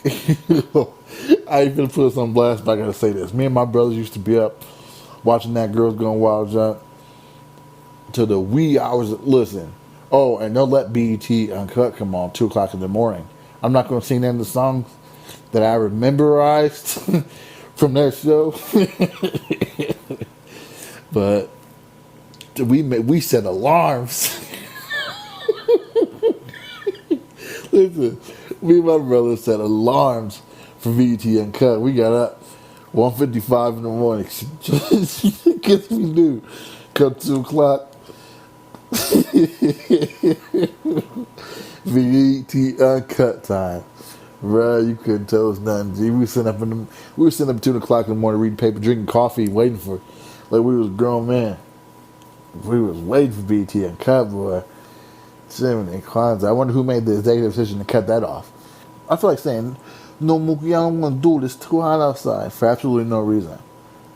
I ain't gonna put us on blast, but I gotta say this. Me and my brothers used to be up watching that Girls Going Wild jump to the wee hours. Listen. Oh, and they'll let BET Uncut come on 2 o'clock in the morning. I'm not gonna sing any of the songs that I memorized from that show. But we set alarms. Listen, me and my brother set alarms for BET Uncut. We got up 1:55 in the morning. Guess we do. Come 2 o'clock. BET Uncut time. Bruh, you couldn't tell us nothing. G. We were sitting up 2 o'clock in the morning reading paper, drinking coffee, waiting for, like we was grown men. We was waiting for BT and cut, boy. Jiminy Kwanzaa. I wonder who made the executive decision to cut that off. I feel like saying, no, Mookie, I don't want to do this. It's too hot outside for absolutely no reason.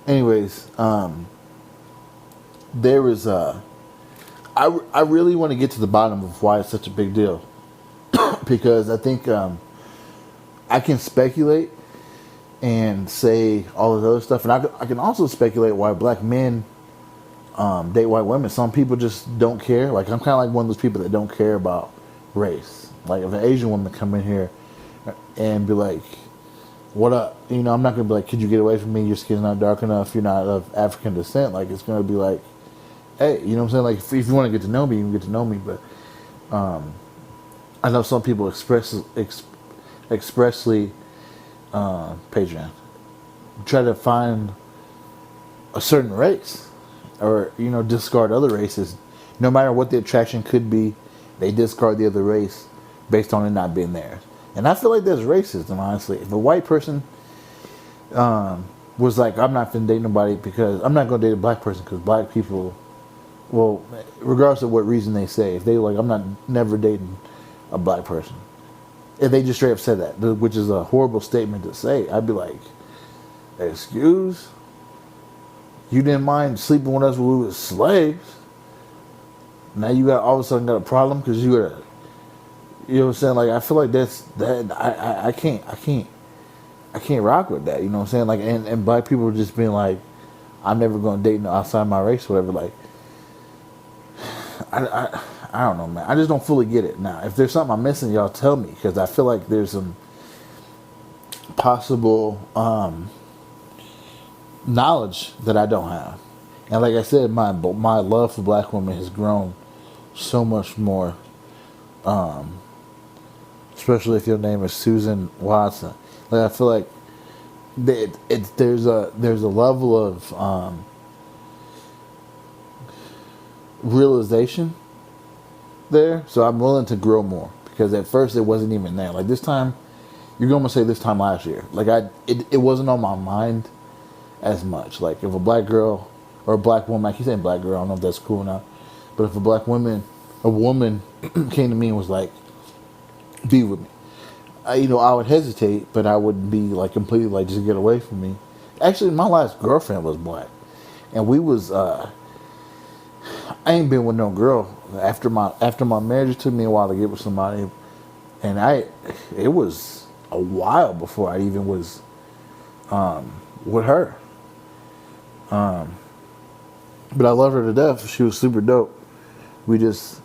Anyways, there was I really want to get to the bottom of why it's such a big deal because I think I can speculate and say all of the other stuff, and I can also speculate why black men date white women. Some people just don't care. Like I'm kind of like one of those people that don't care about race. Like if an Asian woman come in here and be like, "What up?" You know, I'm not gonna be like, "Could you get away from me? Your skin's not dark enough. You're not of African descent." Like it's gonna be like, "Hey," you know what I'm saying? Like if you want to get to know me, you can get to know me. But I know some people expressly Patreon try to find a certain race, or discard other races. No matter what the attraction could be, they discard the other race based on it not being theirs. And I feel like that's racism, honestly. If a white person was like, I'm not finna date nobody because I'm not gonna date a black person because black people, well, regardless of what reason they say, if they like, I'm not never dating a black person. If they just straight up said that, which is a horrible statement to say, I'd be like, excuse? You didn't mind sleeping with us when we were slaves. Now you got all of a sudden got a problem because you got, you know what I'm saying? Like I feel like I can't rock with that. You know what I'm saying? Like and black people just being like, I'm never gonna date no outside my race, or whatever. Like I don't know, man. I just don't fully get it. Now, if there's something I'm missing, y'all tell me because I feel like there's some possible knowledge that I don't have. And like I said, my love for black women has grown so much more. Especially if your name is Susan Watson. Like I feel like there's a level of realization there, so I'm willing to grow more because at first it wasn't even there. Like this time, you're gonna say this time last year. Like it wasn't on my mind as much. Like if a black girl or a black woman, I keep saying black girl, I don't know if that's cool or not, but if a woman came to me and was like, be with me, I would hesitate, but I wouldn't be like completely like just get away from me. Actually, my last girlfriend was black, and we was I ain't been with no girl after my marriage. It took me a while to get with somebody, and it was a while before I even was with her. But I love her to death. She was super dope. It was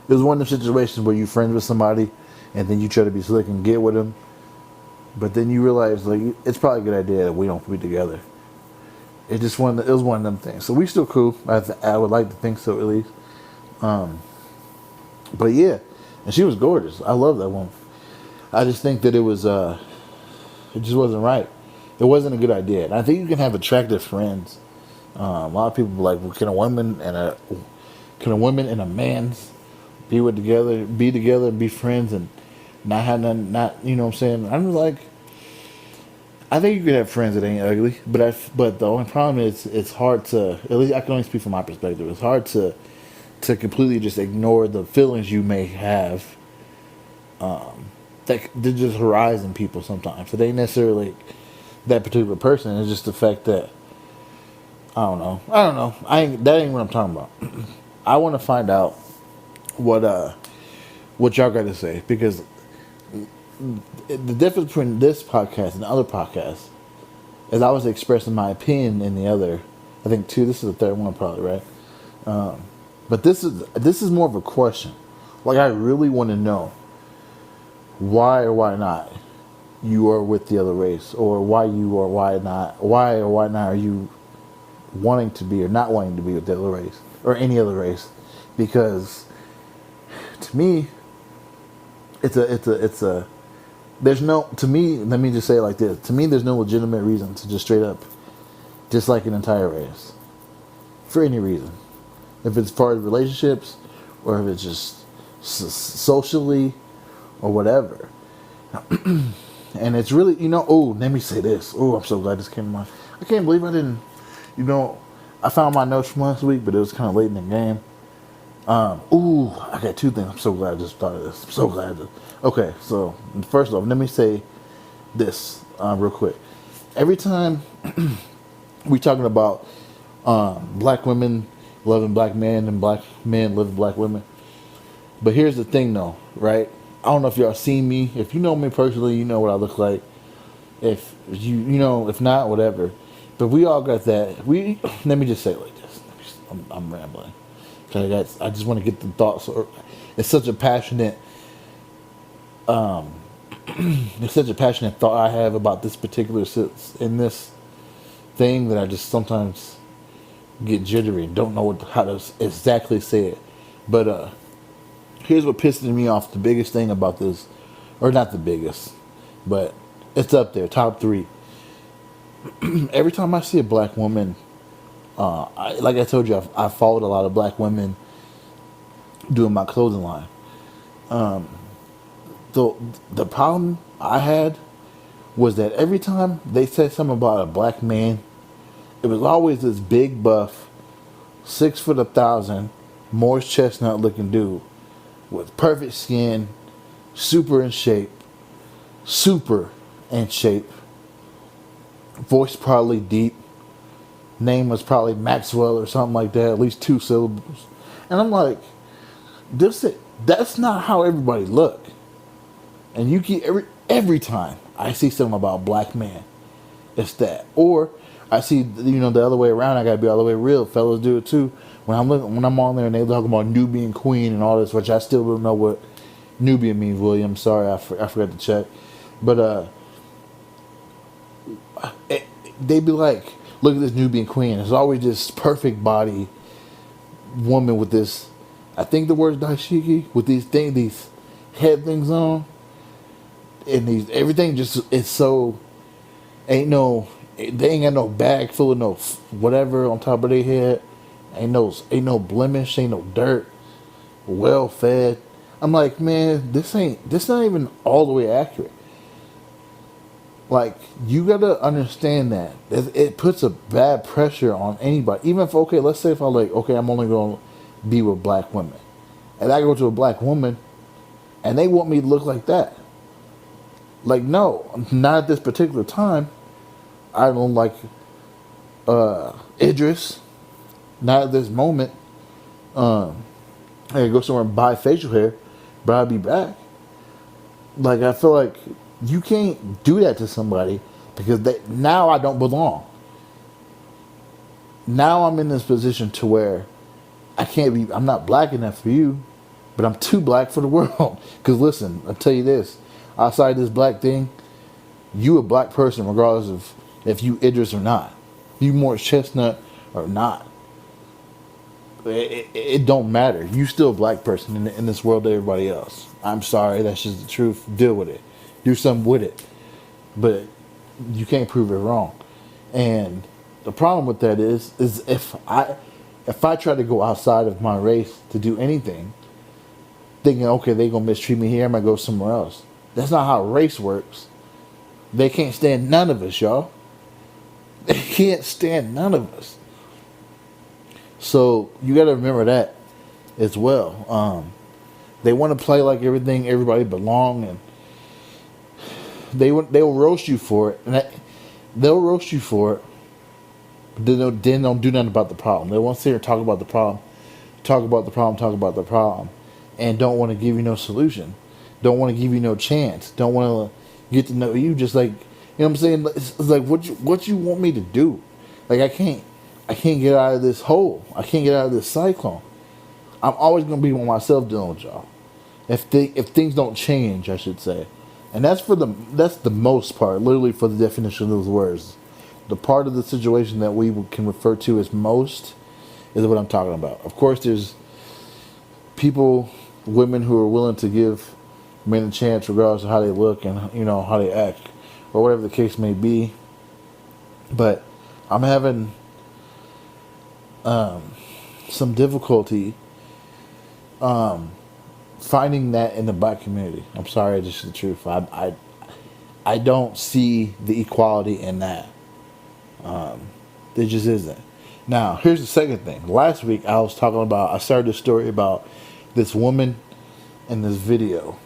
one of the situations where you friends with somebody and then you try to be slick and get with them, but then you realize like it's probably a good idea that we don't be together. It was one of them things. So we still cool. I would like to think so at least. But yeah, and she was gorgeous. I love that woman. I just think that it just wasn't right. It wasn't a good idea. And I think you can have attractive friends. A lot of people be like, well, can a woman and a man be together and be friends and not have nothing, not, you know what I'm saying? I'm like, I think you could have friends that ain't ugly, but the only problem is it's hard to, at least I can only speak from my perspective, it's hard to completely just ignore the feelings you may have that they're just horizon people sometimes. It ain't necessarily that particular person, it's just the fact that I don't know. That ain't what I'm talking about. I want to find out what y'all got to say, because the difference between this podcast and other podcasts is I was expressing my opinion in the other. I think two. This is the third one, probably, right? But this is more of a question. Like I really want to know why or why not you are with the other race, or why or why not are you wanting to be or not wanting to be with the other race or any other race, because to me it's a there's no, to me, let me just say it like this, to me there's no legitimate reason to just straight up dislike an entire race for any reason, if it's part of relationships or if it's just socially or whatever. And it's really, let me say this. Oh, I'm so glad this came to mind. I can't believe I didn't, I found my notes from last week, but it was kind of late in the game. I got two things. I'm so glad I just thought of this. I'm so glad. Okay, so first off, let me say this real quick. Every time we talking about black women loving black men and black men loving black women, but here's the thing, though, right? I don't know if y'all seen me. If you know me personally, you know what I look like. If if not, whatever. But we all got that. Let me just say it like this. I'm rambling. I just want to get the thoughts. It's such a passionate, it's such a passionate thought I have about this particular in this thing that I just sometimes get jittery and don't know how to exactly say it. But here's what pisses me off. The biggest thing about this, or not the biggest, but it's up there, top three. Every time I see a black woman, like I told you, I followed a lot of black women doing my clothing line. The problem I had was that every time they said something about a black man, it was always this big buff, 6 foot 1,000, Morris Chestnut looking dude with perfect skin, super in shape, voice probably deep, name was probably Maxwell or something like that, at least 2 syllables. And I'm like, that's not how everybody look. And you keep every time I see something about black man, it's that. Or I see the other way around. I gotta be all the way real. Fellas do it too. When I'm on there and they talking about Nubian queen and all this, which I still don't know what Nubian means. William, sorry, I forgot to check. But they be like, look at this Nubian queen. It's always this perfect body woman with this. I think the word's dashiki, with these head things on, and everything just is so they ain't got no bag full of no whatever on top of their head. Ain't no blemish, ain't no dirt. Well fed. I'm like, man, this not even all the way accurate. Like, you gotta understand that it puts a bad pressure on anybody. Even if, okay, let's say if I'm like, okay, I'm only gonna be with black women, and I go to a black woman, and they want me to look like that. Like, no, not at this particular time. I don't like Idris. Not at this moment. I gotta go somewhere and buy facial hair, but I'll be back. Like, I feel like you can't do that to somebody because now I don't belong. Now I'm in this position to where I'm not black enough for you, but I'm too black for the world. Because listen, I'll tell you this, outside this black thing, you a black person regardless of if you Idris or not. You Morris Chestnut or not. It don't matter. You still a black person in this world to everybody else. I'm sorry, that's just the truth. Deal with it. Do something with it. But you can't prove it wrong. And the problem with that is if I try to go outside of my race to do anything, thinking, okay, they gonna mistreat me here, I'm gonna go somewhere else. That's not how race works. They can't stand none of us, y'all. They can't stand none of us. So you got to remember that as well. They want to play like everybody belong, and they'll roast you for it, and they'll roast you for it. But then don't do nothing about the problem. They won't sit here and talk about the problem, and don't want to give you no solution. Don't want to give you no chance. Don't want to get to know you. Just like, you know what I'm saying? It's like what you want me to do? Like I can't get out of this hole. I can't get out of this cyclone. I'm always gonna be with myself dealing with y'all. If things don't change, I should say, and that's the most part. Literally, for the definition of those words, the part of the situation that we can refer to as most is what I'm talking about. Of course, there's women who are willing to give men a chance regardless of how they look and how they act or whatever the case may be. But I'm having some difficulty finding that in the black community. I'm sorry, this is the truth. I don't see the equality in that. There just isn't. Now, here's the second thing. Last week, I started this story about this woman in this video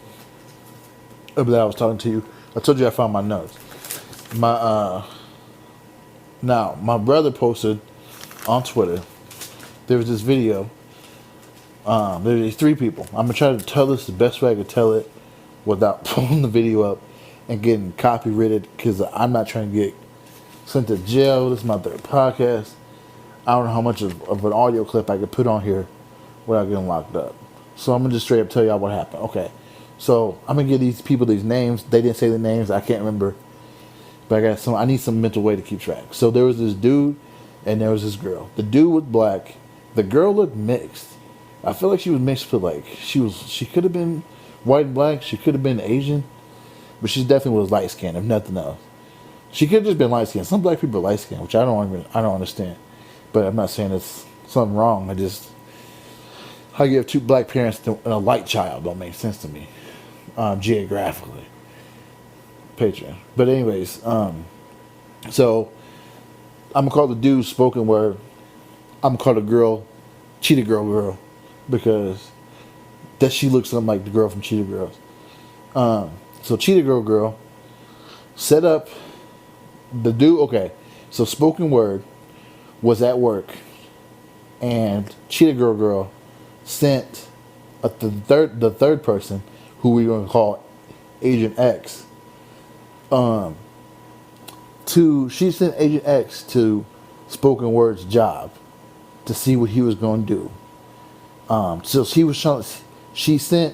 that I was talking to you. I told you I found my notes. My brother posted on Twitter. There was this video. There's these three people. I'm gonna try to tell this the best way I could tell it without pulling the video up and getting copyrighted, because I'm not trying to get sent to jail. This is my third podcast. I don't know how much of an audio clip I could put on here without getting locked up. So I'm gonna just straight up tell y'all what happened. Okay. So I'm gonna give these people these names. They didn't say the names. I can't remember. But I need some mental way to keep track. So there was this dude and there was this girl. The dude was black. The girl looked mixed. I feel like she was mixed with, like, she could have been white and black. She could have been Asian. But she definitely was light skinned, if nothing else. She could have just been light skinned. Some black people are light skinned, which I don't understand. But I'm not saying it's something wrong. How you have two black parents and a white child don't make sense to me, geographically. Patreon. But anyways, so I'm gonna call the dude spoken word. I'm gonna call the girl Cheetah Girl, because that she looks something like the girl from Cheetah Girls. So Cheetah Girl set up the dude. Okay, so spoken word was at work, and Cheetah Girl sent the third person, who we're gonna call Agent X. She sent Agent X to spoken word's job to see what he was going to do. So Cheetah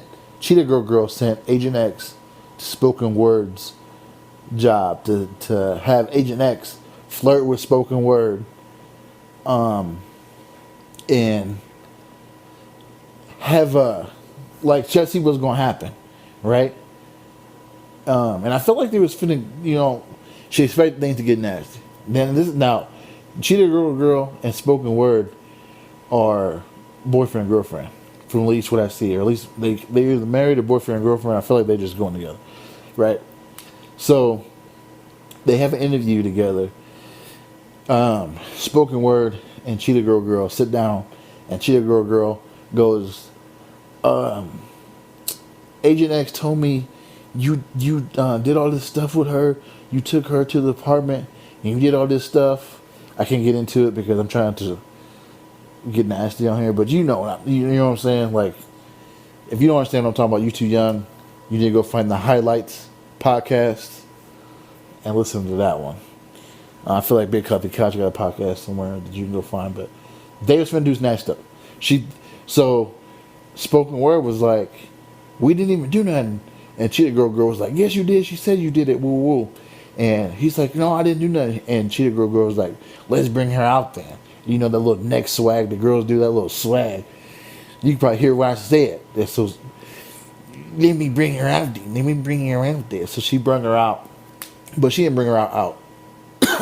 Girl sent Agent X to spoken word's job to have Agent X flirt with spoken word, and have like, just see what's going to happen, right? And I felt like they was finna, she expected things to get nasty. Now, Cheetah Girl and spoken word are boyfriend and girlfriend, from at least what I see, or at least they either married or boyfriend and girlfriend. I feel like they're just going together, right? So they have an interview together. Spoken word and Cheetah Girl sit down, and Cheetah Girl goes, Agent X told me you did all this stuff with her. You took her to the apartment and you did all this stuff. I can't get into it because I'm trying to get nasty on here, but you know what I'm saying? Like, if you don't understand what I'm talking about, you too young. You need to go find the Highlights podcast and listen to that one. I feel like Big Coffee Couch got a podcast somewhere that you can go find, but they was finna do some nasty stuff. So spoken word was like, we didn't even do nothing. And Cheetah Girl was like, yes, you did. She said you did it. Woo woo. And he's like, no, I didn't do nothing. And Cheetah Girl was like, let's bring her out then. You know, that little neck swag the girls do, that little swag. You can probably hear what I said. So let me bring her out there. Let me bring her out there. So she brought her out. But she didn't bring her out.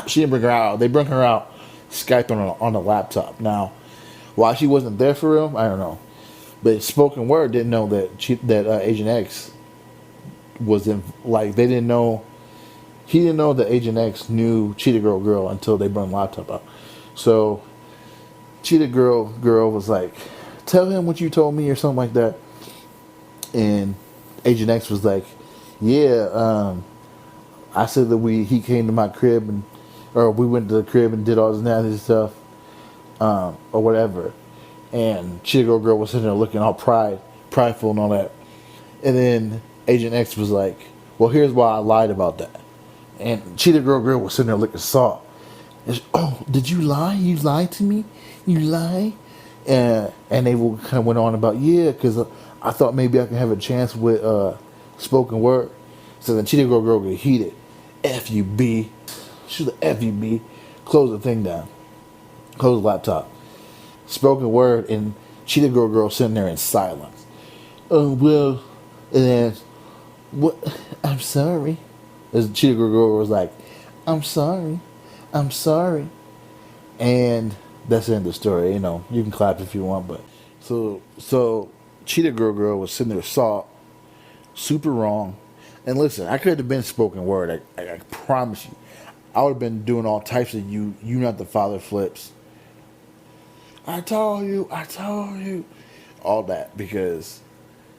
She didn't bring her out. They bring her out Skype on a laptop. Now, why she wasn't there for real, I don't know. But spoken word didn't know that Agent X was in. Like, they didn't know. He didn't know that Agent X knew Cheetah Girl until they brought the laptop out. So Cheetah Girl was like, tell him what you told me or something like that. And Agent X was like, yeah, I said that he came to my crib or we went to the crib and did all this nasty stuff, or whatever. And Cheetah Girl was sitting there looking all prideful and all that. And then Agent X was like, well, here's why I lied about that. And Cheetah Girl was sitting there looking soft. And she, oh, did you lie? You lied to me? You lie? And they kind of went on about, yeah, because I thought maybe I could have a chance with spoken word. So then Cheetah Girl get heated. F you, B. She's like, F you, B. Close the thing down. Close the laptop. Spoken word, and Cheetah Girl sitting there in silence. Oh, well, and then, what? I'm sorry. As Cheetah Girl was like, I'm sorry. And that's the end of the story. You know, you can clap if you want, but so Cheetah Girl was sitting there soft, super wrong. And listen, I could have been spoken word. I promise you, I would have been doing all types of you not the father flips I told you, all that because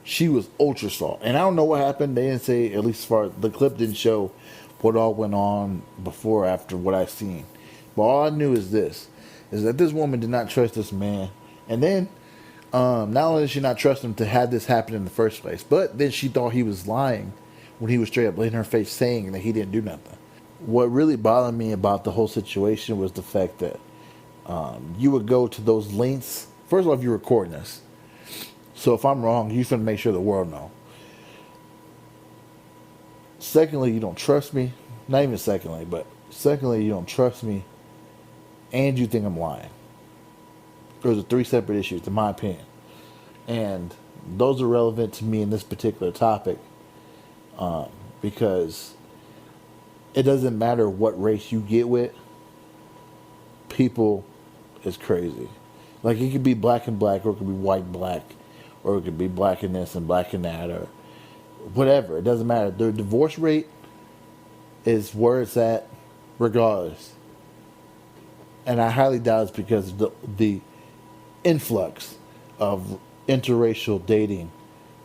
she was ultra salt. And I don't know what happened. They didn't say, at least as far as the clip didn't show what all went on before or after what I seen. But all I knew is this, is that this woman did not trust this man. And then, not only did she not trust him to have this happen in the first place, but then she thought he was lying when he was straight up in her face saying that he didn't do nothing. What really bothered me about the whole situation was the fact that you would go to those lengths. First of all, if you're recording this, so if I'm wrong, you finna make sure the world know. Secondly, you don't trust me. Not even secondly, but secondly, you don't trust me, and you think I'm lying. Those are three separate issues, in my opinion, and those are relevant to me in this particular topic because it doesn't matter what race you get with. People is crazy. Like it could be black and black, or it could be white and black, or it could be black and this and black and that, or whatever. It doesn't matter. The divorce rate is where it's at, regardless. And I highly doubt it's because of the influx of interracial dating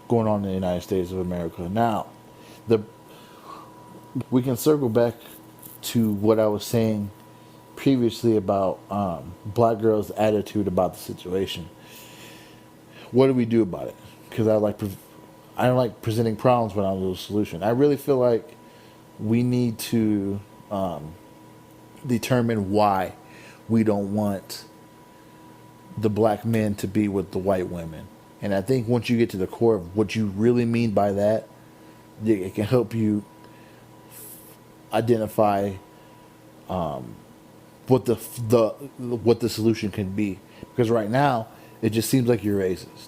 going on in the United States of America. Now, the we can circle back to what I was saying previously about black girls' attitude about the situation. What do we do about it? Because I don't like presenting problems when I don't know a solution. I really feel like we need to determine why we don't want the black men to be with the white women. And I think once you get to the core of what you really mean by that, it can help you identify what the solution can be. Because right now, it just seems like you're racist.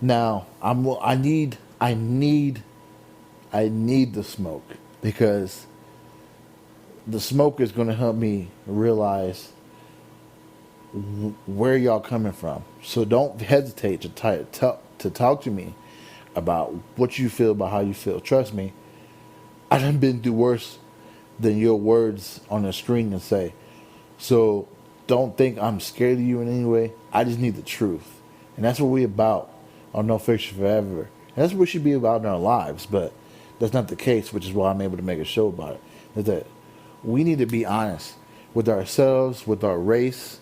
Now I need the smoke, because the smoke is going to help me realize where y'all coming from. So don't hesitate to talk to me about what you feel, about how you feel. Trust me, I done been through worse than your words on a screen and say. So don't think I'm scared of you in any way. I just need the truth. And that's what we about on No Fiction Forever. And that's what we should be about in our lives. But that's not the case, which is why I'm able to make a show about it. Is that we need to be honest with ourselves, with our race,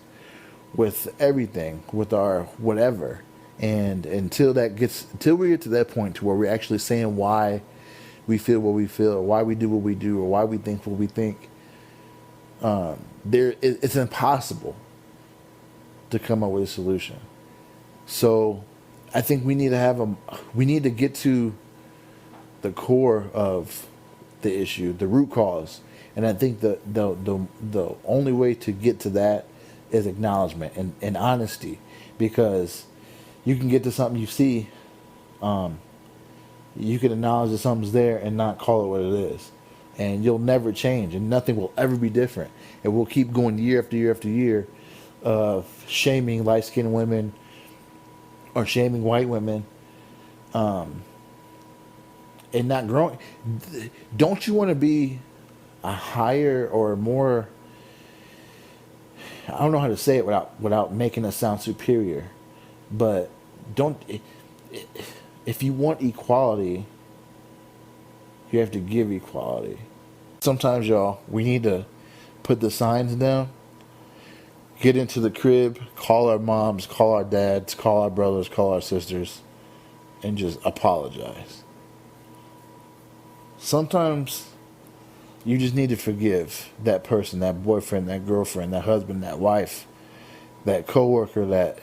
with everything, with our whatever. And until we get to that point to where we're actually saying why we feel what we feel, or why we do what we do, or why we think what we think, it's impossible to come up with a solution. So I think we need to get to the core of the issue, the root cause. And I think the only way to get to that is acknowledgement and honesty, because you can get to something you see, you can acknowledge that something's there and not call it what it is. And you'll never change, and nothing will ever be different. And we'll keep going year after year after year of shaming light-skinned women or shaming white women, and not growing. Don't you want to be a higher or more, I don't know how to say it without making us sound superior, but if you want equality, you have to give equality. Sometimes, y'all, we need to put the signs down, get into the crib, call our moms, call our dads, call our brothers, call our sisters, and just apologize. Sometimes you just need to forgive that person, that boyfriend, that girlfriend, that husband, that wife, that coworker, that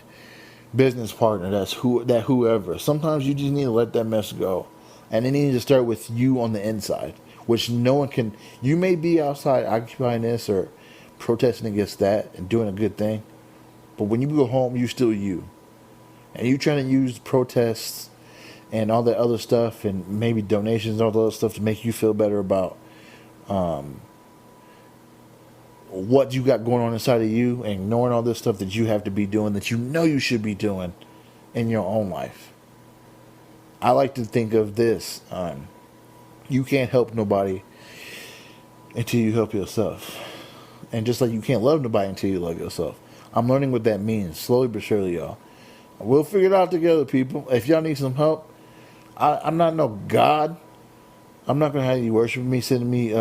business partner, that whoever. Sometimes you just need to let that mess go. And it needs to start with you on the inside, which no one can. You may be outside occupying this or protesting against that and doing a good thing, but when you go home, you're still you. And you trying to use protests and all that other stuff and maybe donations and all the other stuff to make you feel better about what you got going on inside of you, and ignoring all this stuff that you have to be doing, that you know you should be doing in your own life. I like to think of this. You can't help nobody until you help yourself. And just like you can't love nobody until you love yourself. I'm learning what that means, slowly but surely, y'all. We'll figure it out together, people. If y'all need some help, I'm not no God. I'm not going to have you worship me, sending me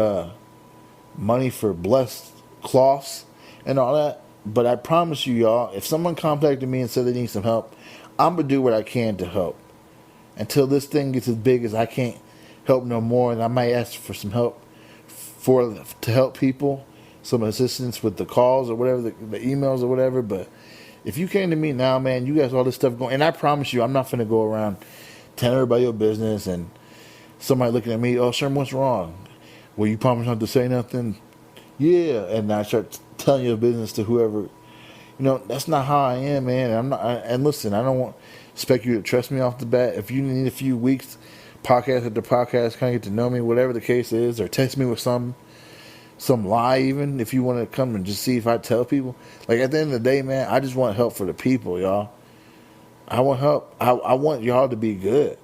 money for blessed cloths and all that. But I promise you, y'all, if someone contacted me and said they need some help, I'm going to do what I can to help. Until this thing gets as big as I can't help no more, and I might ask for some help to help people, some assistance with the calls or whatever, the emails or whatever. But if you came to me now, man, you got all this stuff going, and I promise you, I'm not finna go around telling everybody your business and somebody looking at me, oh, Sherman, what's wrong? Well, you promise not to say nothing? Yeah, and I start telling your business to whoever. That's not how I am, man. And listen, I don't expect you to trust me off the bat. If you need a few weeks, podcast after podcast, kind of get to know me, whatever the case is, or text me with some lie, even if you want to come and just see if I tell people. Like at the end of the day, man, I just want help for the people, y'all. I want help. I want y'all to be good.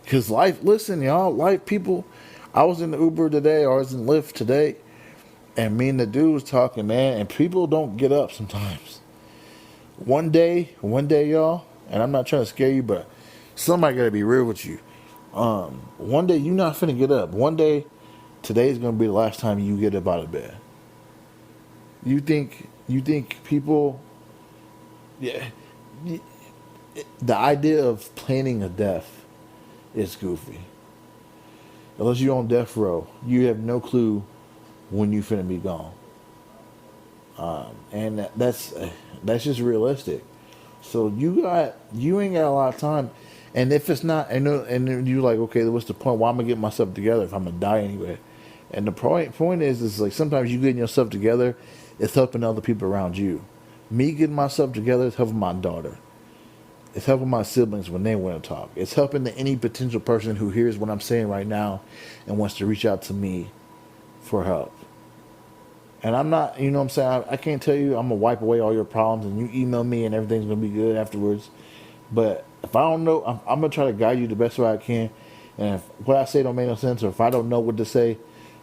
Because listen, y'all, people. I was in the Uber today, or I was in Lyft today, and me and the dude was talking, man, and people don't get up sometimes. One day, y'all, and I'm not trying to scare you, but somebody got to be real with you. One day you're not finna get up. One day, today's going to be the last time you get up out of bed. You think people, yeah, the idea of planning a death is goofy. Unless you're on death row, you have no clue when you finna be gone. And that's just realistic. So you ain't got a lot of time. And if it's not, and you're like, okay, what's the point? Why am I getting myself together if I'm gonna die anyway? And the point is like sometimes you getting yourself together, it's helping other people around you. Me getting myself together is helping my daughter. It's helping my siblings when they want to talk. It's helping any potential person who hears what I'm saying right now and wants to reach out to me for help. And I'm not, you know what I'm saying, I can't tell you I'm going to wipe away all your problems and you email me and everything's going to be good afterwards. But if I don't know, I'm going to try to guide you the best way I can. And if what I say don't make no sense, or if I don't know what to say,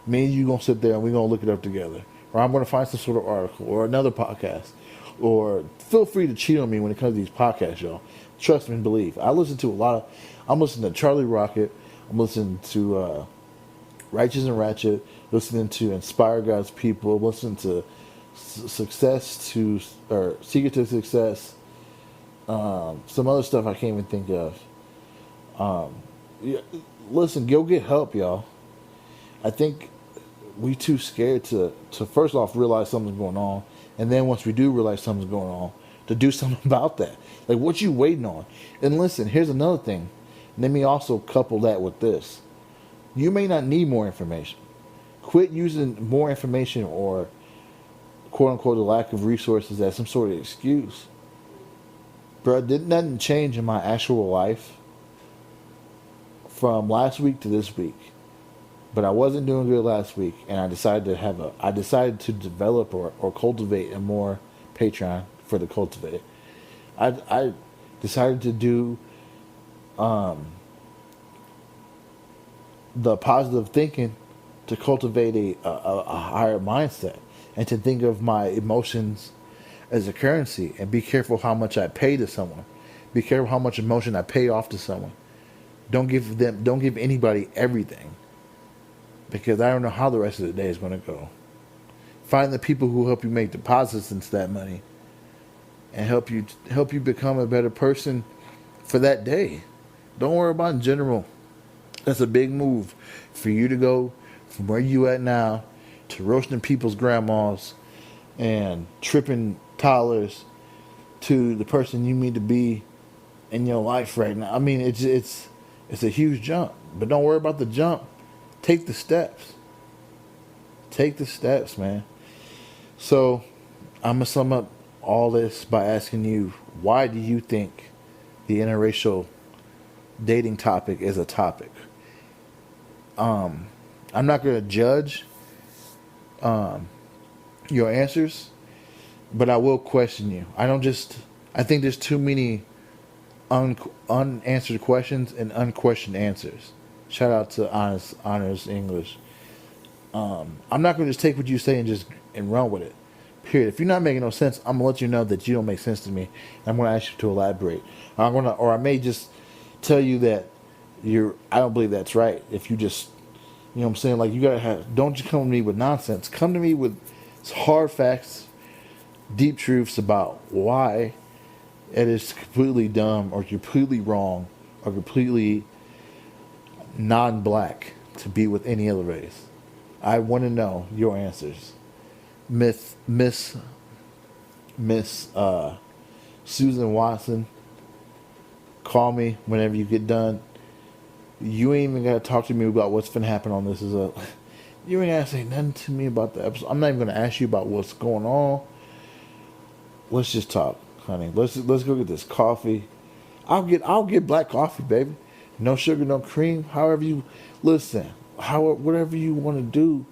me and you going to sit there and we're going to look it up together. Or I'm going to find some sort of article or another podcast. Or feel free to cheat on me when it comes to these podcasts, y'all. Trust me and believe. I'm listening to Charlie Rocket. I'm listening to Righteous and Ratchet. Listening to Inspire God's People. Listening to Secret to Success. Some other stuff I can't even think of. Listen, go get help, y'all. I think we too scared to first off realize something's going on. And then once we do realize something's going on, to do something about that. Like, what you waiting on? And listen, here's another thing. Let me also couple that with this. You may not need more information. Quit using more information or, quote-unquote, the lack of resources as some sort of excuse. Bro, nothing change in my actual life from last week to this week. But I wasn't doing good last week, and I decided to develop or cultivate a more Patreon for the cultivate. I decided to do the positive thinking to cultivate a higher mindset and to think of my emotions as a currency and be careful how much I pay to someone. Be careful how much emotion I pay off to someone. Don't give anybody everything. Because I don't know how the rest of the day is going to go. Find the people who help you make deposits into that money, and help you become a better person for that day. Don't worry about in general. That's a big move for you to go from where you at now to roasting people's grandmas and tripping toddlers to the person you need to be in your life right now. I mean, it's a huge jump, but don't worry about the jump. Take the steps. Take the steps, man. So, I'm going to sum up all this by asking you, why do you think the interracial dating topic is a topic? I'm not going to judge your answers, but I will question you. I think there's too many unanswered questions and unquestioned answers. Shout out to Honors English. I'm not going to just take what you say and run with it. Period. If you're not making no sense, I'm gonna let you know that you don't make sense to me. I'm gonna ask you to elaborate. Or I may just tell you that I don't believe that's right. If you just, you know what I'm saying? Like, you gotta have, don't just come to me with nonsense. Come to me with hard facts, deep truths about why it is completely dumb or completely wrong or completely non-black to be with any other race. I want to know your answers. Miss Susan Watson, call me whenever you get done. You ain't even gotta talk to me about what's finna happen on this. You ain't gotta say nothing to me about the episode. I'm not even gonna ask you about what's going on. Let's just talk, honey. Let's go get this coffee. I'll get black coffee, baby. No sugar, no cream. However you listen. Whatever you want to do.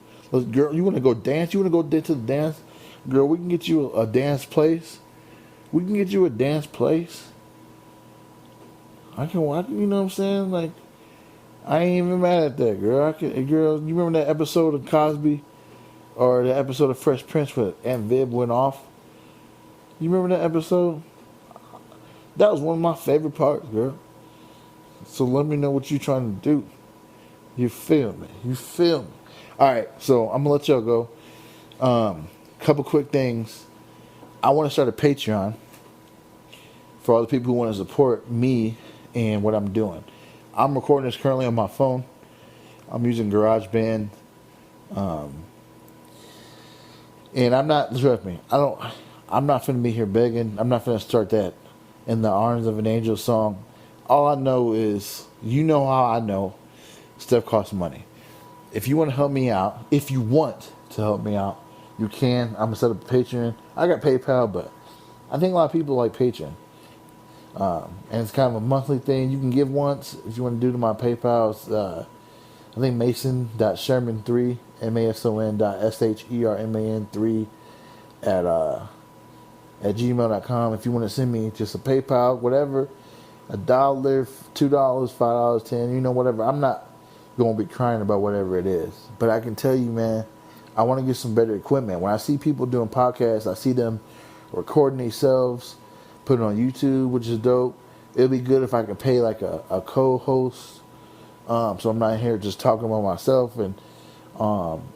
Girl, you want to go dance? You want to go to the dance? Girl, we can get you a dance place. We can get you a dance place. I can, you know what I'm saying? Like, I ain't even mad at that, girl. Girl, you remember that episode of Cosby? Or the episode of Fresh Prince where Aunt Viv went off? You remember that episode? That was one of my favorite parts, girl. So let me know what you're trying to do. You feel me? You feel me? Alright, so I'm going to let y'all go. Couple quick things. I want to start a Patreon for all the people who want to support me and what I'm doing. I'm recording this currently on my phone. I'm using GarageBand. And I'm not, trust me, I'm not finna be here begging. I'm not finna start that In the Arms of an Angel song. All I know is, you know how I know stuff costs money. If you want to help me out, if you want to help me out, you can. I'm going to set up a Patreon. I got PayPal, but I think a lot of people like Patreon. And it's kind of a monthly thing. You can give once if you want to do to my PayPal. It's, I think mason.sherman3, mason.sherman3 at gmail.com. If you want to send me just a PayPal, whatever, $1, $2, $5, 10, you know, whatever. I'm not going to be crying about whatever it is. But I can tell you, man, I want to get some better equipment. When I see people doing podcasts, I see them recording themselves, put it on YouTube, which is dope. It'd be good if I could pay like a co-host, so I'm not here just talking about myself. And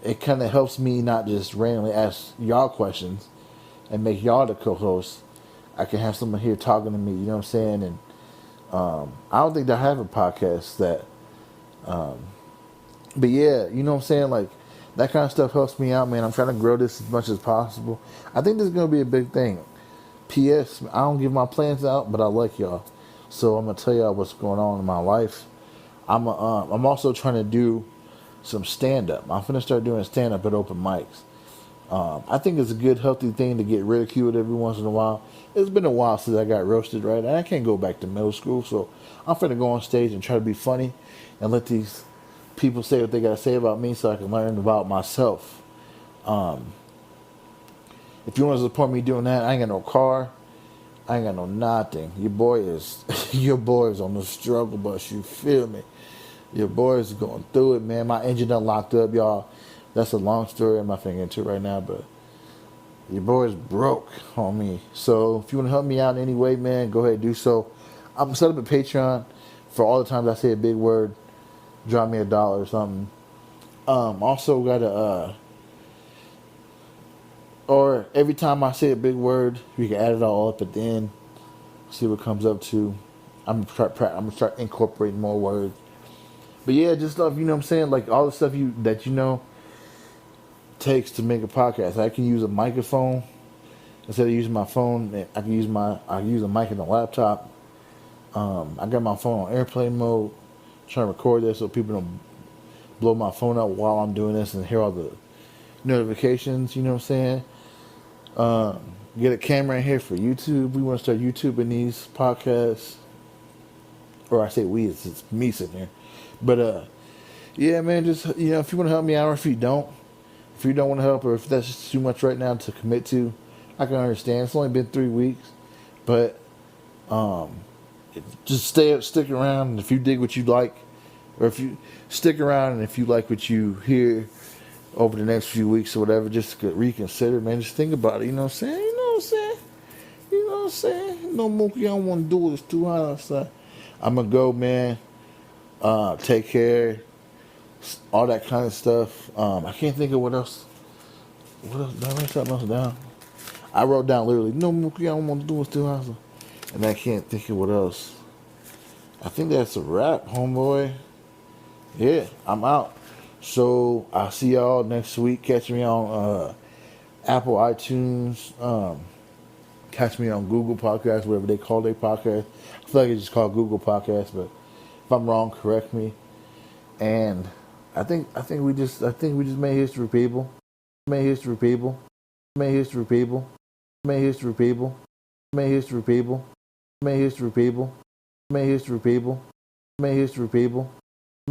it kind of helps me not just randomly ask y'all questions and make y'all the co-hosts. I can have someone here talking to me, you know what I'm saying? And I don't think I have a podcast that, but yeah, you know what I'm saying? Like, that kind of stuff helps me out, man. I'm trying to grow this as much as possible. I think this is going to be a big thing. P.S. I don't give my plans out, but I like y'all. So I'm going to tell y'all what's going on in my life. I'm also trying to do some stand-up. I'm going to start doing stand-up at open mics. I think it's a good, healthy thing to get ridiculed every once in a while. It's been a while since I got roasted, right? And I can't go back to middle school, so I'm finna go on stage and try to be funny and let these people say what they gotta say about me so I can learn about myself. If you want to support me doing that, I ain't got no car. I ain't got no nothing. Your boy is on the struggle bus, you feel me? Your boy is going through it, man. My engine done locked up, y'all. That's a long story. I'm not finna get into it right now, but your boy's broke on me. So if you want to help me out in any way, man, go ahead and do so. I'm going to set up a Patreon for all the times I say a big word. Drop me $1 or something. Also got to, or every time I say a big word, you can add it all up at the end. See what it comes up to. I'm gonna start incorporating more words. But yeah, just stuff, you know what I'm saying? Like all the stuff that you know takes to make a podcast. I can use a microphone instead of using my phone. I can use a mic in the laptop. I got my phone on airplane mode, trying to record this so people don't blow my phone up while I'm doing this and hear all the notifications. You know what I'm saying? Get a camera in here for YouTube. We want to start YouTubing these podcasts, or I say we, it's me sitting here. But yeah, man, just if you want to help me out, or if you don't want to help, or if that's just too much right now to commit to, I can understand. It's only been 3 weeks, but just stick around. And if you dig what you like, or if you stick around and if you like what you hear, over the next few weeks or whatever, just to reconsider, man. Just think about it. You know what I'm saying? You know what I'm saying? You know what I'm saying? No, Mookie, I don't want to do it. It's too hot outside. I'm gonna go, man. Take care. All that kind of stuff. I can't think of what else. What else? Did I write something else down? I wrote down literally, no, Mookie, I don't want to do it. Too hot. And I can't think of what else. I think that's a wrap, homeboy. Yeah, I'm out. So I'll see y'all next week. Catch me on Apple iTunes. Catch me on Google Podcasts, whatever they call their podcast. I feel like it's just called Google Podcasts, but if I'm wrong, correct me. And I think we just made history, people. Made history, people. Made history, people. Made history, people. Made history, people. Made history, people. Made history, people. Made history, people.